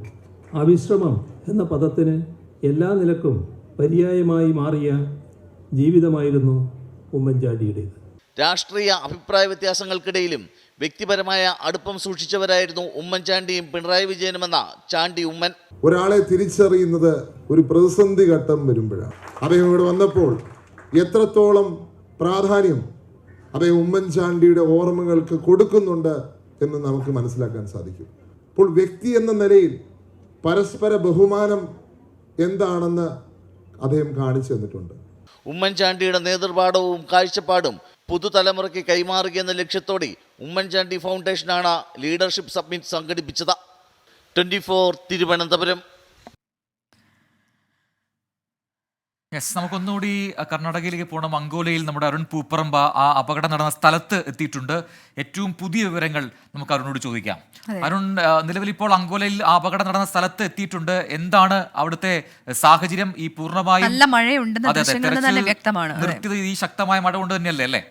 അവിശ്രമം എന്ന പദത്തിന് എല്ലാ നിലക്കും പര്യായമായി മാറിയ ജീവിതമായിരുന്നു ഉമ്മൻചാണ്ടിയുടേത്. രാഷ്ട്രീയ അഭിപ്രായ വ്യത്യാസങ്ങൾക്കിടയിലും വ്യക്തിപരമായ അടുപ്പം സൂക്ഷിച്ചവരായിരുന്നു ഉമ്മൻചാണ്ടിയും പിണറായി വിജയനുമെന്ന ചാണ്ടി ഉമ്മൻ. ഒരാളെ തിരിച്ചറിയുന്നത് ഒരു പ്രതിസന്ധി ഘട്ടം വരുമ്പോഴാണ്. അദ്ദേഹം ഇവിടെ വന്നപ്പോൾ എത്രത്തോളം പ്രാധാന്യം അദ്ദേഹം ഉമ്മൻചാണ്ടിയുടെ ഓർമ്മകൾക്ക് കൊടുക്കുന്നുണ്ട് എന്ന് നമുക്ക് മനസ്സിലാക്കാൻ സാധിക്കും. അപ്പോൾ വ്യക്തി എന്ന നിലയിൽ പരസ്പര ബഹുമാനം എന്താണെന്ന് അദ്ദേഹം കാണിച്ചു തന്നിട്ടുണ്ട്. ഉമ്മൻചാണ്ടിയുടെ നേതൃപാഠവും കാഴ്ചപ്പാടും പുതുതലമുറയ്ക്ക് കൈമാറുകയെന്ന ലക്ഷ്യത്തോടെ ഉമ്മൻചാണ്ടി ഫൗണ്ടേഷനാണ് ലീഡർഷിപ്പ് സബ്മിറ്റ് സംഘടിപ്പിച്ചത്. 24 തിരുവനന്തപുരം. നമുക്കൊന്നുകൂടി കർണാടകയിലേക്ക് പോകണം. അങ്കോലയിൽ നമ്മുടെ അരുൺ പൂപ്പറമ്പ ആ അപകടം നടന്ന സ്ഥലത്ത് എത്തിയിട്ടുണ്ട്. ഏറ്റവും പുതിയ വിവരങ്ങൾ നമുക്ക് അരുണിനോട് ചോദിക്കാം. അരുൺ, നിലവിൽ ഇപ്പോൾ അങ്കോലയിൽ ആ അപകടം നടന്ന സ്ഥലത്ത് എത്തിയിട്ടുണ്ട്. എന്താണ് അവിടുത്തെ സാഹചര്യം? ഈ പൂർണ്ണമായും നല്ല മഴയുണ്ടെന്ന് ദൃശ്യങ്ങളിൽ തന്നെ വ്യക്തമാണ്. നിർത്തിയത് ഈ ശക്തമായ മഴ കൊണ്ട് തന്നെയല്ലേ അല്ലേ?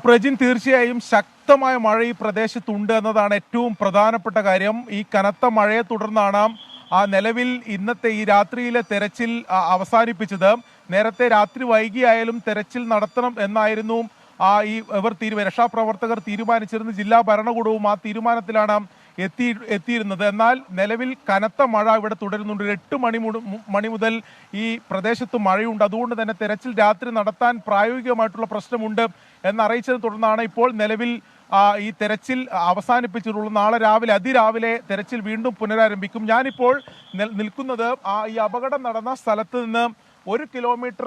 പ്രജിൻ, തീർച്ചയായും ശക്തമായ മഴ ഈ പ്രദേശത്തുണ്ട് എന്നതാണ് ഏറ്റവും പ്രധാനപ്പെട്ട കാര്യം. ഈ കനത്ത മഴയെ തുടർന്നാണ് നിലവിൽ ഇന്നത്തെ ഈ രാത്രിയിലെ തെരച്ചിൽ അവസാനിപ്പിച്ചത്. നേരത്തെ രാത്രി വൈകിയായാലും തെരച്ചിൽ നടത്തണം എന്നായിരുന്നു രക്ഷാപ്രവർത്തകർ തീരുമാനിച്ചിരുന്നു. ജില്ലാ ഭരണകൂടവും ആ തീരുമാനത്തിലാണ് എത്തിയിരുന്നത്. എന്നാൽ നിലവിൽ കനത്ത മഴ ഇവിടെ തുടരുന്നുണ്ട്. 8 മണി മുതൽ ഈ പ്രദേശത്ത് മഴയുണ്ട്. അതുകൊണ്ട് തന്നെ തെരച്ചിൽ രാത്രി നടത്താൻ പ്രായോഗികമായിട്ടുള്ള പ്രശ്നമുണ്ട് എന്നറിയിച്ചതിനെ തുടർന്നാണ് ഇപ്പോൾ നിലവിൽ ഈ തെരച്ചിൽ അവസാനിപ്പിച്ചിട്ടുള്ളത്. നാളെ അതിരാവിലെ തെരച്ചിൽ വീണ്ടും പുനരാരംഭിക്കും. ഞാനിപ്പോൾ നിൽക്കുന്നത് ഈ അപകടം നടന്ന സ്ഥലത്ത് നിന്ന് 1 കിലോമീറ്റർ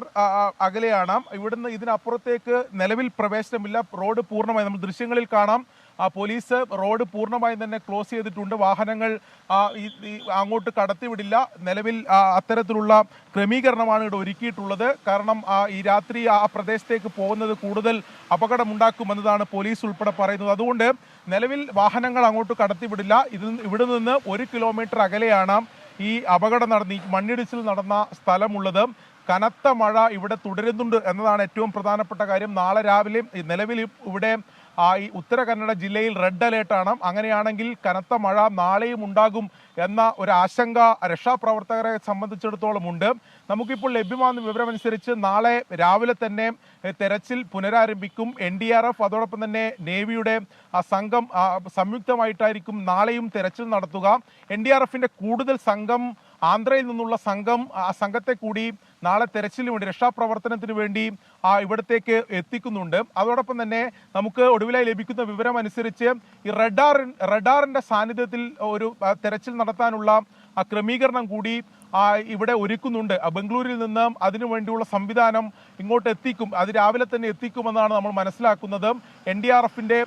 അകലെയാണ്. ഇവിടുന്ന് ഇതിനപ്പുറത്തേക്ക് നിലവിൽ പ്രവേശനമില്ല. റോഡ് പൂർണ്ണമായി നമ്മൾ ദൃശ്യങ്ങളിൽ കാണാം. പോലീസ് റോഡ് പൂർണ്ണമായും തന്നെ ക്ലോസ് ചെയ്തിട്ടുണ്ട്. വാഹനങ്ങൾ അങ്ങോട്ട് കടത്തിവിടില്ല. നിലവിൽ അത്തരത്തിലുള്ള ക്രമീകരണമാണ് ഇവിടെ ഒരുക്കിയിട്ടുള്ളത്. കാരണം ഈ രാത്രി ആ പ്രദേശത്തേക്ക് പോകുന്നത് കൂടുതൽ അപകടമുണ്ടാക്കുമെന്നതാണ് പോലീസ് ഉൾപ്പെടെ പറയുന്നത്. അതുകൊണ്ട് നിലവിൽ വാഹനങ്ങൾ അങ്ങോട്ട് കടത്തിവിടില്ല. ഇവിടെ നിന്ന് 1 കിലോമീറ്റർ അകലെയാണ് ഈ അപകടം നടന്ന ഈ മണ്ണിടിച്ചിൽ നടന്ന സ്ഥലമുള്ളത്. കനത്ത മഴ ഇവിടെ തുടരുന്നുണ്ട് എന്നതാണ് ഏറ്റവും പ്രധാനപ്പെട്ട കാര്യം. നാളെ രാവിലെ നിലവിൽ ഇവിടെ ഈ ഉത്തര കന്നഡ ജില്ലയിൽ റെഡ് അലേർട്ടാണ്. അങ്ങനെയാണെങ്കിൽ കനത്ത മഴ നാളെയും ഉണ്ടാകും എന്ന ഒരു ആശങ്ക രക്ഷാപ്രവർത്തകരെ സംബന്ധിച്ചിടത്തോളം ഉണ്ട്. നമുക്കിപ്പോൾ ലഭ്യമാകുന്ന വിവരമനുസരിച്ച് നാളെ രാവിലെ തന്നെ തെരച്ചിൽ പുനരാരംഭിക്കും. NDRF അതോടൊപ്പം തന്നെ നേവിയുടെ സംഘം സംയുക്തമായിട്ടായിരിക്കും നാളെയും തെരച്ചിൽ നടത്തുക. NDRFന്റെ കൂടുതൽ സംഘം, ആന്ധ്രയിൽ നിന്നുള്ള സംഘത്തെ കൂടി നാളെ തെരച്ചിലിന് വേണ്ടി, രക്ഷാപ്രവർത്തനത്തിന് വേണ്ടി ഇവിടത്തേക്ക് എത്തിക്കുന്നുണ്ട്. അതോടൊപ്പം തന്നെ നമുക്ക് ഒടുവിലായി ലഭിക്കുന്ന വിവരം അനുസരിച്ച് ഈ റഡാറിന്റെ സാന്നിധ്യത്തിൽ ഒരു തെരച്ചിൽ നടത്താനുള്ള ക്രമീകരണം കൂടി ഇവിടെ ഒരുക്കുന്നുണ്ട്. ബംഗളൂരിൽ നിന്ന് അതിനുവേണ്ടിയുള്ള സംവിധാനം ഇങ്ങോട്ട് എത്തിക്കും. അത് രാവിലെ തന്നെ എത്തിക്കുമെന്നാണ് നമ്മൾ മനസ്സിലാക്കുന്നത്. NDRFന്റെ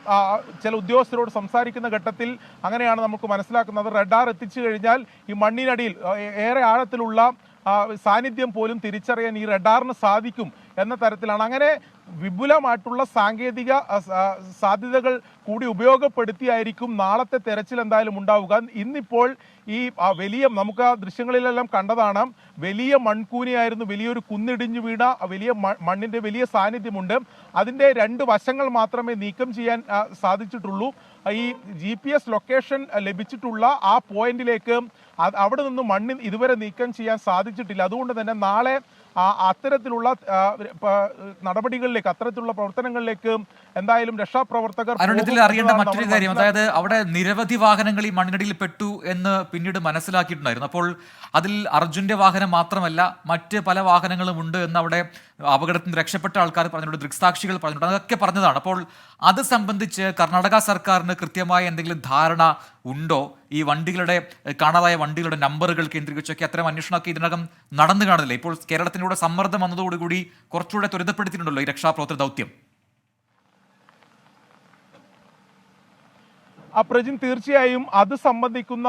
ചില ഉദ്യോഗസ്ഥരോട് സംസാരിക്കുന്ന ഘട്ടത്തിൽ അങ്ങനെയാണ് നമുക്ക് മനസ്സിലാക്കുന്നത്. റഡാർ എത്തിച്ചു കഴിഞ്ഞാൽ ഈ മണ്ണിനടിയിൽ ഏറെ ആഴത്തിലുള്ള സാന്നിധ്യം പോലും തിരിച്ചറിയാൻ ഈ റഡാറിന് സാധിക്കും എന്ന തരത്തിലാണ്. അങ്ങനെ വിപുലമായിട്ടുള്ള സാങ്കേതിക സാധ്യതകൾ കൂടി ഉപയോഗപ്പെടുത്തിയായിരിക്കും നാളത്തെ തെരച്ചിൽ എന്തായാലും ഉണ്ടാവുക. ഇന്നിപ്പോൾ ഈ വലിയ, നമുക്ക് ആ ദൃശ്യങ്ങളിലെല്ലാം കണ്ടതാണ്, വലിയ മൺകൂനിയായിരുന്നു. വലിയൊരു കുന്നിടിഞ്ഞു വീണ വലിയ മണ്ണിന്റെ വലിയ സാന്നിധ്യമുണ്ട്. അതിന്റെ 2 വശങ്ങൾ മാത്രമേ നീക്കം ചെയ്യാൻ സാധിച്ചിട്ടുള്ളൂ. ഈ GPS ലൊക്കേഷൻ ലഭിച്ചിട്ടുള്ള ആ പോയിന്റിലേക്ക് അവിടെ നിന്ന് മണ്ണ് ഇതുവരെ നീക്കം ചെയ്യാൻ സാധിച്ചിട്ടില്ല. അതുകൊണ്ട് തന്നെ നാളെ അത്തരത്തിലുള്ള നടപടികളിലേക്ക്, അത്തരത്തിലുള്ള പ്രവർത്തനങ്ങളിലേക്ക് എന്തായാലും രക്ഷാപ്രവർത്തകർ അറിയേണ്ട മറ്റൊരു കാര്യം, അതായത് അവിടെ നിരവധി വാഹനങ്ങൾ ഈ മണ്ണിനടിയിൽ പെട്ടു എന്ന് പിന്നീട് മനസ്സിലാക്കിയിട്ടുണ്ടായിരുന്നു. അപ്പോൾ അതിൽ അർജുന്റെ വാഹനം മാത്രമല്ല മറ്റ് പല വാഹനങ്ങളും ഉണ്ട് എന്ന് അവിടെ അപകടത്തിൽ നിന്ന് രക്ഷപ്പെട്ട ആൾക്കാർ പറഞ്ഞിട്ടുണ്ട്, ദൃക്സാക്ഷികൾ പറഞ്ഞിട്ടുണ്ട്, അതൊക്കെ പറഞ്ഞതാണ്. അപ്പോൾ അത് സംബന്ധിച്ച് കർണാടക സർക്കാരിന് കൃത്യമായ എന്തെങ്കിലും ധാരണ ഉണ്ടോ? ഈ വണ്ടികളുടെ കാണാതായ വണ്ടികളുടെ നമ്പറുകൾ കേന്ദ്രീകരിച്ചൊക്കെ അത്തരം അന്വേഷണമൊക്കെ ഇതിനകം നടന്നു കാണുന്നില്ല. ഇപ്പോൾ കേരളത്തിലൂടെ സമ്മർദ്ദം വന്നതോടുകൂടി കുറച്ചുകൂടെ ത്വരിതപ്പെടുത്തിയിട്ടുണ്ടല്ലോ ഈ രക്ഷാപ്രവർത്തന ദൗത്യം. പ്രജിൻ, തീർച്ചയായും അത് സംബന്ധിക്കുന്ന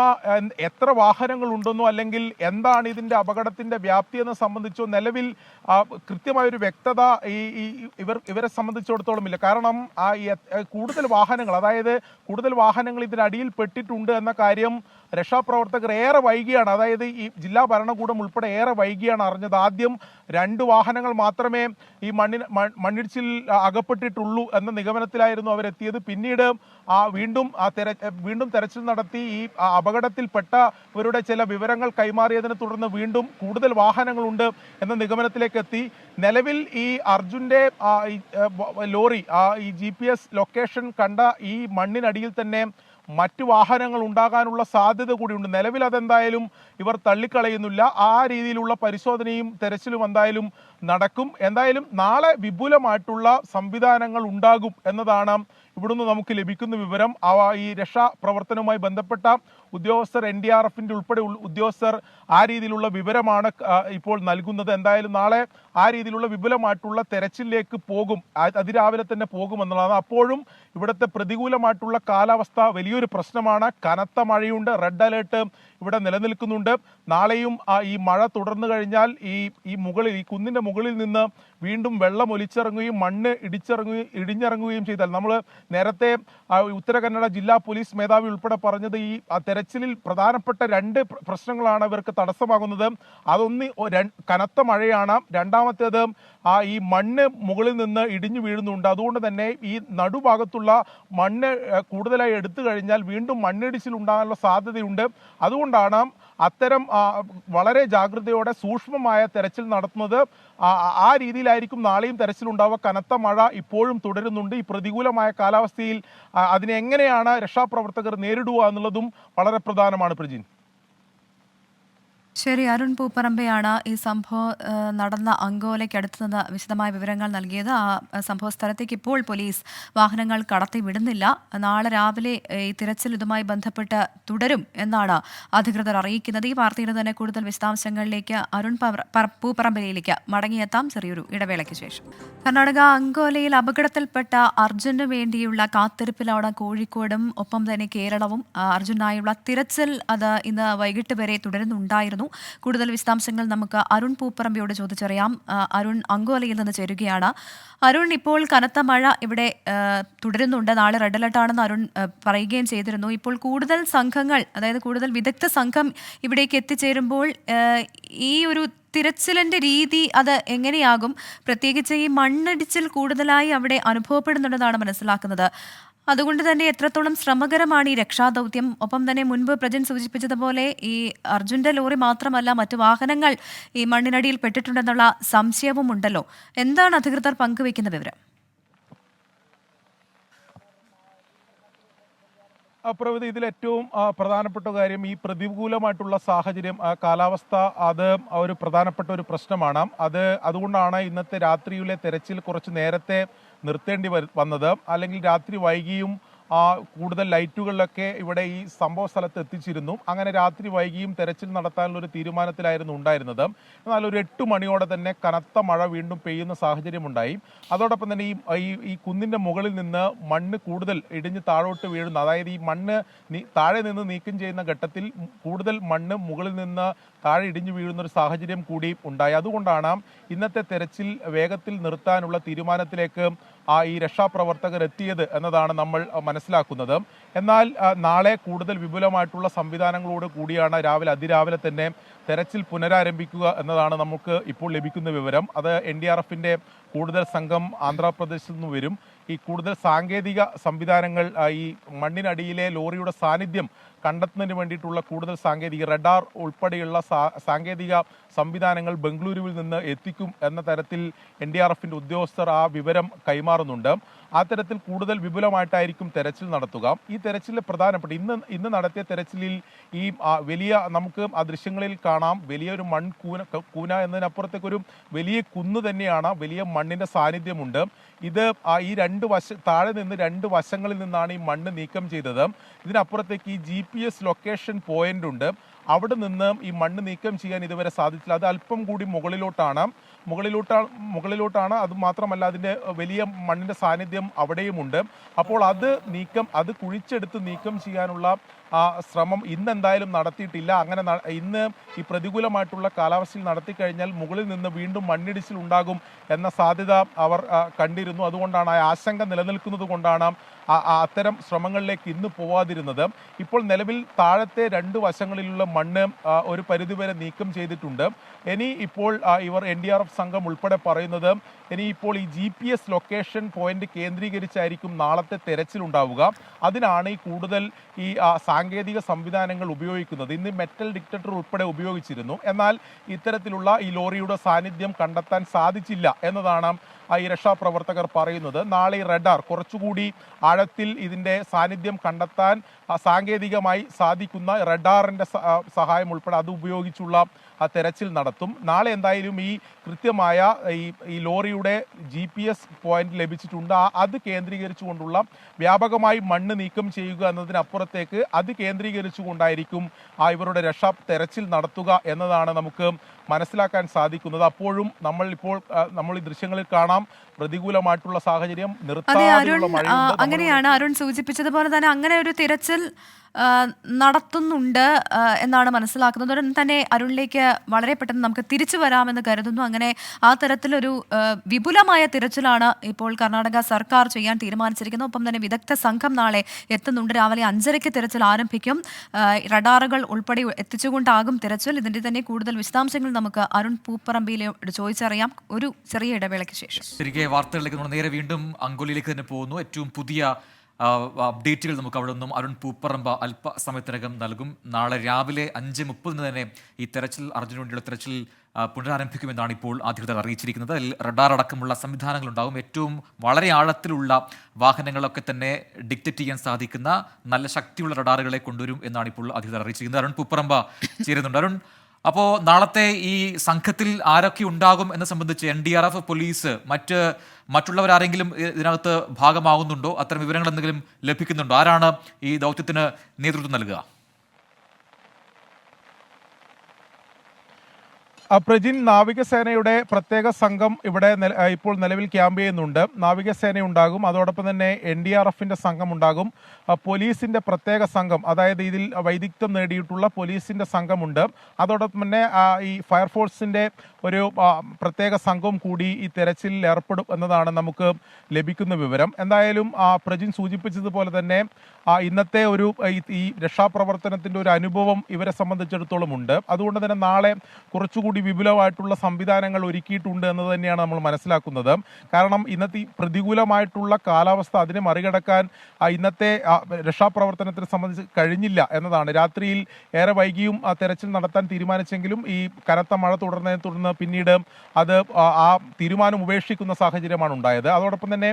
എത്ര വാഹനങ്ങൾ ഉണ്ടെന്നോ അല്ലെങ്കിൽ എന്താണ് ഇതിന്റെ അപകടത്തിന്റെ വ്യാപ്തി എന്ന് സംബന്ധിച്ചോ നിലവിൽ കൃത്യമായൊരു വ്യക്തത ഇവരെ സംബന്ധിച്ചിടത്തോളം ഇല്ല. കാരണം കൂടുതൽ വാഹനങ്ങൾ, അതായത് കൂടുതൽ വാഹനങ്ങൾ ഇതിനടിയിൽ പെട്ടിട്ടുണ്ട് എന്ന കാര്യം രക്ഷാപ്രവർത്തകർ ഏറെ വൈകിയാണ്, അതായത് ഈ ജില്ലാ ഭരണകൂടം ഉൾപ്പെടെ ഏറെ വൈകിയാണ് അറിഞ്ഞത്. ആദ്യം 2 വാഹനങ്ങൾ മാത്രമേ ഈ മണ്ണിടിച്ചിൽ അകപ്പെട്ടിട്ടുള്ളൂ എന്ന നിഗമനത്തിലായിരുന്നു അവരെത്തിയത്. പിന്നീട് വീണ്ടും തെരച്ചിൽ നടത്തി ഈ അപകടത്തിൽപ്പെട്ടവരുടെ ചില വിവരങ്ങൾ കൈമാറിയതിനെ തുടർന്ന് വീണ്ടും കൂടുതൽ വാഹനങ്ങളുണ്ട് എന്ന നിഗമനത്തിലേക്ക് എത്തി. നിലവിൽ ഈ അർജുന്റെ ലോറി ഈ GPS ലൊക്കേഷൻ കണ്ട ഈ മണ്ണിനടിയിൽ തന്നെ മറ്റു വാഹനങ്ങൾ ഉണ്ടാകാനുള്ള സാധ്യത കൂടിയുണ്ട്. നിലവിൽ അതെന്തായാലും ഇവർ തള്ളിക്കളയുന്നില്ല. ആ രീതിയിലുള്ള പരിശോധനയും തെരച്ചിലും എന്തായാലും നടക്കും. എന്തായാലും നാളെ വിപുലമായിട്ടുള്ള സംവിധാനങ്ങൾ ഉണ്ടാകും എന്നതാണ് ഇവിടുന്ന് നമുക്ക് ലഭിക്കുന്ന വിവരം. ഈ രക്ഷാപ്രവർത്തനവുമായി ബന്ധപ്പെട്ട ഉദ്യോഗസ്ഥർ, NDRFന്റെ ഉൾപ്പെടെ ഉദ്യോഗസ്ഥർ ആ രീതിയിലുള്ള വിവരമാണ് ഇപ്പോൾ നൽകുന്നത്. എന്തായാലും നാളെ ആ രീതിയിലുള്ള വിപുലമായിട്ടുള്ള തെരച്ചിലേക്ക് പോകും, അതിരാവിലെ തന്നെ പോകുമെന്നുള്ളതാണ്. അപ്പോഴും ഇവിടുത്തെ പ്രതികൂലമായിട്ടുള്ള കാലാവസ്ഥ വലിയൊരു പ്രശ്നമാണ്. കനത്ത മഴയുണ്ട്, റെഡ് അലേർട്ട് ഇവിടെ നിലനിൽക്കുന്നുണ്ട്. നാളെയും ഈ മഴ തുടർന്നു കഴിഞ്ഞാൽ ഈ കുന്നിന്റെ മുകളിൽ നിന്ന് വീണ്ടും വെള്ളം ഒലിച്ചിറങ്ങുകയും മണ്ണ് ഇടിഞ്ഞിറങ്ങുകയും ചെയ്താൽ, നമ്മൾ നേരത്തെ ഉത്തര കന്നഡ ജില്ലാ പോലീസ് മേധാവി ഉൾപ്പെടെ പറഞ്ഞത് ഈ തെരച്ചിലിൽ പ്രധാനപ്പെട്ട 2 പ്രശ്നങ്ങളാണ് ഇവർക്ക് തടസ്സമാകുന്നത്. അതൊന്ന് കനത്ത മഴയാണ്, രണ്ടാമത്തേത് ഈ മണ്ണ് മുകളിൽ നിന്ന് ഇടിഞ്ഞു വീഴുന്നുണ്ട്. അതുകൊണ്ട് തന്നെ ഈ നടുഭാഗത്തുള്ള മണ്ണ് കൂടുതലായി എടുത്തു കഴിഞ്ഞാൽ വീണ്ടും മണ്ണിടിച്ചിൽ ഉണ്ടാകാനുള്ള സാധ്യതയുണ്ട്. അതുകൊണ്ടാണ് അത്തരം വളരെ ജാഗ്രതയോടെ സൂക്ഷ്മമായ തെരച്ചിൽ നടത്തുന്നത്. ആ രീതിയിലായിരിക്കും നാളെയും തെരച്ചിലുണ്ടാവുക. കനത്ത മഴ ഇപ്പോഴും തുടരുന്നുണ്ട്. ഈ പ്രതികൂലമായ കാലാവസ്ഥയിൽ അതിനെ എങ്ങനെയാണ് രക്ഷാപ്രവർത്തകർ നേരിടുക എന്നുള്ളതും വളരെ പ്രധാനമാണ്. പ്രജിൻ. ശരി, അരുൺ പൂപ്പറമ്പയാണ് ഈ സംഭവം നടന്ന അങ്കോലയ്ക്ക് അടുത്ത് നിന്ന് വിശദമായ വിവരങ്ങൾ നൽകിയത്. ആ സംഭവ സ്ഥലത്തേക്ക് ഇപ്പോൾ പോലീസ് വാഹനങ്ങൾ കടത്തി വിടുന്നില്ല. നാളെ രാവിലെ ഈ തിരച്ചിൽ ഇതുമായി ബന്ധപ്പെട്ട് തുടരും എന്നാണ് അധികൃതർ അറിയിക്കുന്നത്. ഈ വാർത്തയുടെ തന്നെ കൂടുതൽ വിശദാംശങ്ങളിലേക്ക് അരുൺ പൂപ്പറമ്പയിലേക്ക് മടങ്ങിയെത്താം ചെറിയൊരു ഇടവേളയ്ക്ക് ശേഷം. കർണാടക അങ്കോലയിൽ അപകടത്തിൽപ്പെട്ട അർജുന് വേണ്ടിയുള്ള കാത്തിരിപ്പിലാണ് കോഴിക്കോടും ഒപ്പം തന്നെ കേരളവും. അർജുനായുള്ള തിരച്ചിൽ അത് ഇന്ന് വൈകിട്ട് വരെ തുടരുന്നുണ്ടായിരുന്നു. കൂടുതൽ വിശദാംശങ്ങൾ നമുക്ക് അരുൺ പൂപ്പറമ്പയോട് ചോദിച്ചറിയാം. അരുൺ അങ്കോലയിൽ നിന്ന് ചേരുകയാണ്. അരുൺ, ഇപ്പോൾ കനത്ത മഴ ഇവിടെ തുടരുന്നുണ്ട്. നാളെ റെഡ് അലർട്ടാണെന്ന് അരുൺ പറയുകയും ചെയ്തിരുന്നു. ഇപ്പോൾ കൂടുതൽ സംഘങ്ങൾ, അതായത് കൂടുതൽ വിദഗ്ധ സംഘം ഇവിടേക്ക് എത്തിച്ചേരുമ്പോൾ ഈ ഒരു തിരച്ചിലിന്റെ രീതി അത് എങ്ങനെയാകും? പ്രത്യേകിച്ച് ഈ മണ്ണിടിച്ചിൽ കൂടുതലായി അവിടെ അനുഭവപ്പെടുന്നുണ്ടെന്നാണ് മനസ്സിലാക്കുന്നത്. അതുകൊണ്ട് തന്നെ എത്രത്തോളം ശ്രമകരമാണ് ഈ രക്ഷാദൗത്യം? ഒപ്പം തന്നെ മുൻപ് പ്രജൻ സൂചിപ്പിച്ചതുപോലെ ഈ അർജുന്റെ ലോറി മാത്രമല്ല, മറ്റു വാഹനങ്ങൾ ഈ മണ്ണിനടിയിൽ പെട്ടിട്ടുണ്ടെന്നുള്ള സംശയവും ഉണ്ടല്ലോ. എന്താണ് അധികൃതർ പങ്കുവയ്ക്കുന്ന വിവരം? പ്രവൃത്തി, ഇതിൽ ഏറ്റവും പ്രധാനപ്പെട്ട കാര്യം ഈ പ്രതികൂലമായിട്ടുള്ള സാഹചര്യം, കാലാവസ്ഥ, അത് ഒരു പ്രധാനപ്പെട്ട ഒരു പ്രശ്നമാണ്. അതുകൊണ്ടാണ് ഇന്നത്തെ രാത്രിയിലെ തെരച്ചിൽ കുറച്ച് നേരത്തെ നിർത്തേണ്ടി വന്നത്. അല്ലെങ്കിൽ രാത്രി വൈകിയും കൂടുതൽ ലൈറ്റുകളിലൊക്കെ ഇവിടെ ഈ സംഭവ സ്ഥലത്ത് എത്തിച്ചിരുന്നു. അങ്ങനെ രാത്രി വൈകിയും തെരച്ചിൽ നടത്താനുള്ള ഒരു തീരുമാനത്തിലായിരുന്നു ഉണ്ടായിരുന്നത്. എന്നാൽ ഒരു 8 മണിയോടെ തന്നെ കനത്ത മഴ വീണ്ടും പെയ്യുന്ന സാഹചര്യമുണ്ടായി. അതോടൊപ്പം തന്നെ ഈ കുന്നിന്റെ മുകളിൽ നിന്ന് മണ്ണ് കൂടുതൽ ഇടിഞ്ഞ് താഴോട്ട് വീഴുന്ന, അതായത് ഈ മണ്ണ് താഴെ നിന്ന് നീക്കം ചെയ്യുന്ന ഘട്ടത്തിൽ കൂടുതൽ മണ്ണ് മുകളിൽ നിന്ന് താഴെ ഇടിഞ്ഞു വീഴുന്ന ഒരു സാഹചര്യം കൂടി ഉണ്ടായി. അതുകൊണ്ടാണ് ഇന്നത്തെ തെരച്ചിൽ വേഗത്തിൽ നിർത്താനുള്ള തീരുമാനത്തിലേക്ക് ഈ രക്ഷാപ്രവർത്തകർ എത്തിയത് എന്നതാണ് നമ്മൾ മനസ്സിലാക്കുന്നത്. എന്നാൽ നാളെ കൂടുതൽ വിപുലമായിട്ടുള്ള സംവിധാനങ്ങളോട് കൂടിയാണ് അതിരാവിലെ തന്നെ തെരച്ചിൽ പുനരാരംഭിക്കുക എന്നതാണ് നമുക്ക് ഇപ്പോൾ ലഭിക്കുന്ന വിവരം. അത് NDRFന്റെ കൂടുതൽ സംഘം ആന്ധ്രാപ്രദേശിൽ നിന്ന് വരും. ഈ കൂടുതൽ സാങ്കേതിക സംവിധാനങ്ങൾ, ഈ മണ്ണിനടിയിലെ ലോറിയുടെ സാന്നിധ്യം കണ്ടെത്തുന്നതിന് വേണ്ടിയിട്ടുള്ള കൂടുതൽ റഡാർ ഉൾപ്പെടെയുള്ള സാങ്കേതിക സംവിധാനങ്ങൾ ബംഗളൂരുവിൽ നിന്ന് എത്തിക്കും എന്ന തരത്തിൽ NDRFന്റെ ഉദ്യോഗസ്ഥർ ആ വിവരം കൈമാറുന്നുണ്ട്. ആ തരത്തിൽ കൂടുതൽ വിപുലമായിട്ടായിരിക്കും തെരച്ചിൽ നടത്തുക. ഈ തെരച്ചിലിൽ പ്രധാനപ്പെട്ട ഇന്ന് നടത്തിയ തെരച്ചിലിൽ ഈ വലിയ, നമുക്ക് ആ ദൃശ്യങ്ങളിൽ കാണാം, വലിയൊരു കൂന എന്നതിനപ്പുറത്തേക്കൊരു വലിയ കുന്ന് തന്നെയാണ്. വലിയ മണ്ണിന്റെ സാന്നിധ്യമുണ്ട്. ഇത് ഈ താഴെ നിന്ന് 2 വശങ്ങളിൽ നിന്നാണ് ഈ മണ്ണ് നീക്കം ചെയ്തത്. ഇതിനപ്പുറത്തേക്ക് ഈ GPS ലൊക്കേഷൻ പോയിന്റ് ഉണ്ട്. അവിടെ നിന്ന് ഈ മണ്ണ് നീക്കം ചെയ്യാൻ ഇതുവരെ സാധിച്ചില്ല. അത് അല്പം കൂടി മുകളിലോട്ടാണ്. അത് മാത്രമല്ല അതിൻ്റെ വലിയ മണ്ണിൻ്റെ സാന്നിധ്യം അവിടെയുമുണ്ട്. അപ്പോൾ അത് കുഴിച്ചെടുത്ത് നീക്കം ചെയ്യാനുള്ള ശ്രമം ഇന്ന് എന്തായാലും നടത്തിയിട്ടില്ല. അങ്ങനെ ഇന്ന് ഈ പ്രതികൂലമായിട്ടുള്ള കാലാവസ്ഥയിൽ നടത്തിക്കഴിഞ്ഞാൽ മുകളിൽ നിന്ന് വീണ്ടും മണ്ണിടിച്ചിൽ ഉണ്ടാകും എന്ന സാധ്യത അവർ കണ്ടിരുന്നു. അതുകൊണ്ടാണ് ആ ആശങ്ക നിലനിൽക്കുന്നത് കൊണ്ടാണ് അത്തരം ശ്രമങ്ങളിലേക്ക് ഇന്ന് പോവാതിരുന്നത്. ഇപ്പോൾ നിലവിൽ താഴത്തെ 2 വശങ്ങളിലുള്ള മണ്ണ് ഒരു പരിധിവരെ നീക്കം ചെയ്തിട്ടുണ്ട്. ഇനി ഇപ്പോൾ ഇവർ NDRF സംഘം ഉൾപ്പെടെ പറയുന്നത് ഇനിയിപ്പോൾ ഈ GPS ലൊക്കേഷൻ പോയിന്റ് കേന്ദ്രീകരിച്ചായിരിക്കും നാളത്തെ തെരച്ചിലുണ്ടാവുക. അതിനാണ് ഈ കൂടുതൽ ഈ സാങ്കേതിക സംവിധാനങ്ങൾ ഉപയോഗിക്കുന്നത്. ഇന്ന് മെറ്റൽ ഡിറ്റക്ടർ ഉൾപ്പെടെ ഉപയോഗിച്ചിരുന്നു. എന്നാൽ ഇത്തരത്തിലുള്ള ഈ ലോറിയുടെ സാന്നിധ്യം കണ്ടെത്താൻ സാധിച്ചില്ല എന്നതാണ് ഈ രക്ഷാപ്രവർത്തകർ പറയുന്നത്. നാളെ റഡാർ കുറച്ചുകൂടി ആഴത്തിൽ ഇതിൻ്റെ സാന്നിധ്യം കണ്ടെത്താൻ സാങ്കേതികമായി സാധിക്കുന്ന റഡാറിൻ്റെ സഹായം ഉൾപ്പെടെ അത് ഉപയോഗിച്ചുള്ള തെരച്ചിൽ നടത്തും. നാളെ എന്തായാലും ഈ കൃത്യമായ ഈ ലോറിയുടെ GPS പോയിന്റ് ലഭിച്ചിട്ടുണ്ട്. അത് കേന്ദ്രീകരിച്ചുകൊണ്ടുള്ള വ്യാപകമായി മണ്ണ് നീക്കം ചെയ്യുക എന്നതിനപ്പുറത്തേക്ക് അത് കേന്ദ്രീകരിച്ചുകൊണ്ടായിരിക്കും ഇവരുടെ തെരച്ചിൽ നടത്തുക എന്നതാണ് നമുക്ക് മനസ്സിലാക്കാൻ സാധിക്കുന്നത്. അപ്പോഴും നമ്മൾ ഈ ദൃശ്യങ്ങളിൽ കാണാം പ്രതികൂലമായിട്ടുള്ള സാഹചര്യം, നിർത്താതെയുള്ള മഴയുണ്ട്. അങ്ങനെയാണ് അരുൺ സൂചിപ്പിച്ചതുപോലെ തന്നെ അങ്ങനെ ഒരു തിരച്ചിൽ നടത്തുന്നുണ്ട് എന്നാണ് മനസ്സിലാക്കുന്നത്. ഉടൻ തന്നെ അരുണിലേക്ക് വളരെ പെട്ടെന്ന് നമുക്ക് തിരിച്ചു വരാമെന്ന് കരുതുന്നു. അങ്ങനെ ആ തരത്തിലൊരു വിപുലമായ തിരച്ചിലാണ് ഇപ്പോൾ കർണാടക സർക്കാർ ചെയ്യാൻ തീരുമാനിച്ചിരിക്കുന്നത്. ഒപ്പം തന്നെ വിദഗ്ധ സംഘം നാളെ എത്തുന്നുണ്ട്. രാവിലെ 5:30 തിരച്ചിൽ ആരംഭിക്കും. റഡാറുകൾ ഉൾപ്പെടെ എത്തിച്ചുകൊണ്ടാകും തിരച്ചിൽ. ഇതിന്റെ തന്നെ കൂടുതൽ വിശദാംശങ്ങൾ നമുക്ക് അരുൺ പൂപ്പറമ്പിയിലോട് ചോദിച്ചറിയാം ഒരു ചെറിയ ഇടവേളയ്ക്ക് ശേഷം. തിരികെ വാർത്തകളിലേക്ക് നമ്മൾ നേരെ വീണ്ടും അങ്കോലയിലേക്ക് തന്നെ പോകുന്നു. ഏറ്റവും പുതിയ അപ്ഡേറ്റുകൾ നമുക്ക് അവിടെ നിന്നും അരുൺ പൂപ്പറമ്പ അല്പസമയത്തിനകം നൽകും. നാളെ രാവിലെ 5:30 തന്നെ ഈ തെരച്ചിൽ അർജുന് വേണ്ടിയുള്ള തെരച്ചിൽ പുനരാരംഭിക്കുമെന്നാണ് ഇപ്പോൾ അധികൃതർ അറിയിച്ചിരിക്കുന്നത്. അതിൽ റഡാർ അടക്കമുള്ള സംവിധാനങ്ങളുണ്ടാകും. ഏറ്റവും വളരെ ആഴത്തിലുള്ള വാഹനങ്ങളൊക്കെ തന്നെ ഡിറ്റക്ട് ചെയ്യാൻ സാധിക്കുന്ന നല്ല ശക്തിയുള്ള റഡാറുകളെ കൊണ്ടുവരും എന്നാണ് ഇപ്പോൾ അധികൃതർ അറിയിച്ചിരിക്കുന്നത്. അരുൺ പൂപ്പറമ്പ ചേരുന്നുണ്ട്. അരുൺ, അപ്പോൾ നാളത്തെ ഈ സംഘത്തിൽ ആരൊക്കെ ഉണ്ടാകും എന്നെ സംബന്ധിച്ച് NDRF, പോലീസ്, മറ്റുള്ളവരാരെങ്കിലും ഇതിനകത്ത് ഭാഗമാകുന്നുണ്ടോ? അത്തരം വിവരങ്ങൾ എന്തെങ്കിലും ലഭിക്കുന്നുണ്ടോ? ആരാണ് ഈ ദൗത്യത്തിന് നേതൃത്വം നൽകുക? പ്രജിൻ, നാവികസേനയുടെ പ്രത്യേക സംഘം ഇവിടെ ഇപ്പോൾ നിലവിൽ ക്യാമ്പ് ചെയ്യുന്നുണ്ട്. നാവികസേന ഉണ്ടാകും, അതോടൊപ്പം തന്നെ NDRFന്റെ സംഘം ഉണ്ടാകും, പോലീസിന്റെ പ്രത്യേക സംഘം, അതായത് ഇതിൽ വൈദഗ്ധ്യം നേടിയിട്ടുള്ള പോലീസിന്റെ സംഘമുണ്ട്. അതോടൊപ്പം തന്നെ ഈ ഫയർഫോഴ്സിന്റെ ഒരു പ്രത്യേക സംഘവും കൂടി ഈ തെരച്ചിലിൽ ഏർപ്പെടും എന്നതാണ് നമുക്ക് ലഭിക്കുന്ന വിവരം. എന്തായാലും പ്രജിൻ സൂചിപ്പിച്ചതുപോലെ തന്നെ ഇന്നത്തെ ഈ രക്ഷാപ്രവർത്തനത്തിന്റെ ഒരു അനുഭവം ഇവരെ സംബന്ധിച്ചിടത്തോളം ഉണ്ട്. അതുകൊണ്ട് തന്നെ നാളെ കുറച്ചുകൂടി വിപുലമായിട്ടുള്ള സംവിധാനങ്ങൾ ഒരുക്കിയിട്ടുണ്ട് എന്ന് തന്നെയാണ് നമ്മൾ മനസ്സിലാക്കുന്നത്. കാരണം ഇന്നത്തെ പ്രതികൂലമായിട്ടുള്ള കാലാവസ്ഥ അതിനെ മറികടക്കാൻ ഇന്നത്തെ രക്ഷാപ്രവർത്തനത്തിനെ സംബന്ധിച്ച് കഴിഞ്ഞില്ല എന്നതാണ്. രാത്രിയിൽ ഏറെ വൈകിയും തെരച്ചിൽ നടത്താൻ തീരുമാനിച്ചെങ്കിലും ഈ കനത്ത മഴ തുടർന്നതിനെ തുടർന്ന് പിന്നീട് അത് ആ തീരുമാനം ഉപേക്ഷിക്കുന്ന സാഹചര്യമാണ് ഉണ്ടായത്. അതോടൊപ്പം തന്നെ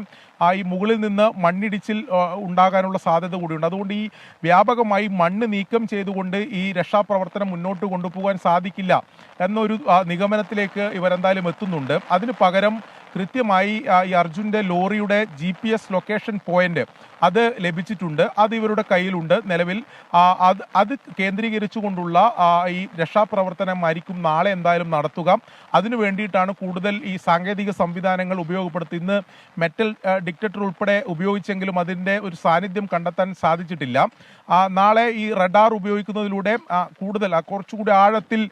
ഈ മുകളിൽ നിന്ന് മണ്ണിടിച്ചിൽ ഉണ്ടാകാനുള്ള സാധ്യത കൂടിയുണ്ട്. അതുകൊണ്ട് ഈ വ്യാപകമായി മണ്ണ് നീക്കം ചെയ്തുകൊണ്ട് ഈ രക്ഷാപ്രവർത്തനം മുന്നോട്ട് കൊണ്ടുപോകാൻ സാധിക്കില്ല എന്നൊരു നിഗമനത്തിലേക്ക് ഇവരെന്തായാലും എത്തുന്നുണ്ട്. അതിന് പകരം കൃത്യമായി ഈ അർജുൻ്റെ ലോറിയുടെ GPS ലൊക്കേഷൻ പോയിന്റ് അത് ലഭിച്ചിട്ടുണ്ട്. അത് ഇവരുടെ കയ്യിലുണ്ട് നിലവിൽ. അത് കേന്ദ്രീകരിച്ചുകൊണ്ടുള്ള ഈ രക്ഷാപ്രവർത്തനമായിരിക്കും നാളെ എന്തായാലും നടത്തുക. അതിനു വേണ്ടിയിട്ടാണ് കൂടുതൽ ഈ സാങ്കേതിക സംവിധാനങ്ങൾ ഉപയോഗപ്പെടുത്തി. ഇന്ന് മെറ്റൽ ഡിറ്റക്ടർ ഉൾപ്പെടെ ഉപയോഗിച്ചെങ്കിലും അതിൻ്റെ ഒരു സാന്നിധ്യം കണ്ടെത്താൻ സാധിച്ചിട്ടില്ല. നാളെ ഈ റഡാർ ഉപയോഗിക്കുന്നതിലൂടെ കുറച്ചുകൂടി ആഴത്തിൽ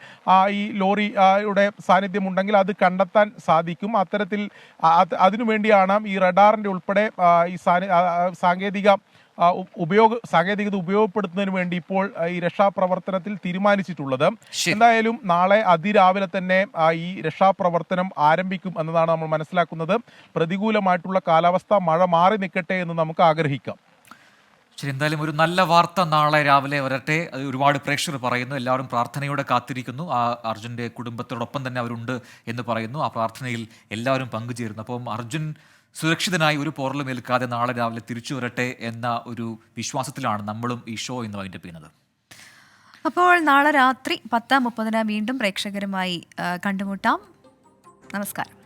ഈ ലോറിയുടെ സാന്നിധ്യം ഉണ്ടെങ്കിൽ അത് കണ്ടെത്താൻ സാധിക്കും. അത്തരത്തിൽ അതിനുവേണ്ടിയാണ് ഈ റഡാറിൻ്റെ ഉൾപ്പെടെ ഈ സാങ്കേതികത ഉപയോഗപ്പെടുത്തുന്നതിന് വേണ്ടി ഇപ്പോൾ ഈ രക്ഷാപ്രവർത്തനത്തിൽ തീരുമാനിച്ചിട്ടുള്ളത്. എന്തായാലും നാളെ അതിരാവിലെ തന്നെ ഈ രക്ഷാപ്രവർത്തനം ആരംഭിക്കും എന്നതാണ് നമ്മൾ മനസ്സിലാക്കുന്നത്. പ്രതികൂലമായിട്ടുള്ള കാലാവസ്ഥ, മഴ മാറി നിൽക്കട്ടെ എന്ന് നമുക്ക് ആഗ്രഹിക്കാം. ശരി, എന്തായാലും ഒരു നല്ല വാർത്ത നാളെ രാവിലെ വരട്ടെ. അത് ഒരുപാട് പ്രേക്ഷകർ പറയുന്നു. എല്ലാവരും പ്രാർത്ഥനയോടെ കാത്തിരിക്കുന്നു. അർജുൻ്റെ കുടുംബത്തോടൊപ്പം തന്നെ അവരുണ്ട് എന്ന് പറയുന്നു. ആ പ്രാർത്ഥനയിൽ എല്ലാവരും പങ്കുചേരുന്നു. അപ്പം അർജുൻ സുരക്ഷിതനായി ഒരു പോറലും ഏൽക്കാതെ നാളെ രാവിലെ തിരിച്ചു വരട്ടെ എന്ന ഒരു വിശ്വാസത്തിലാണ് നമ്മളും ഈ ഷോ ഇന്ന് വൈൻഡപ്പ് ചെയ്യുന്നത്. അപ്പോൾ നാളെ രാത്രി 10:30 വീണ്ടും പ്രേക്ഷകരുമായി കണ്ടുമുട്ടാം. നമസ്കാരം.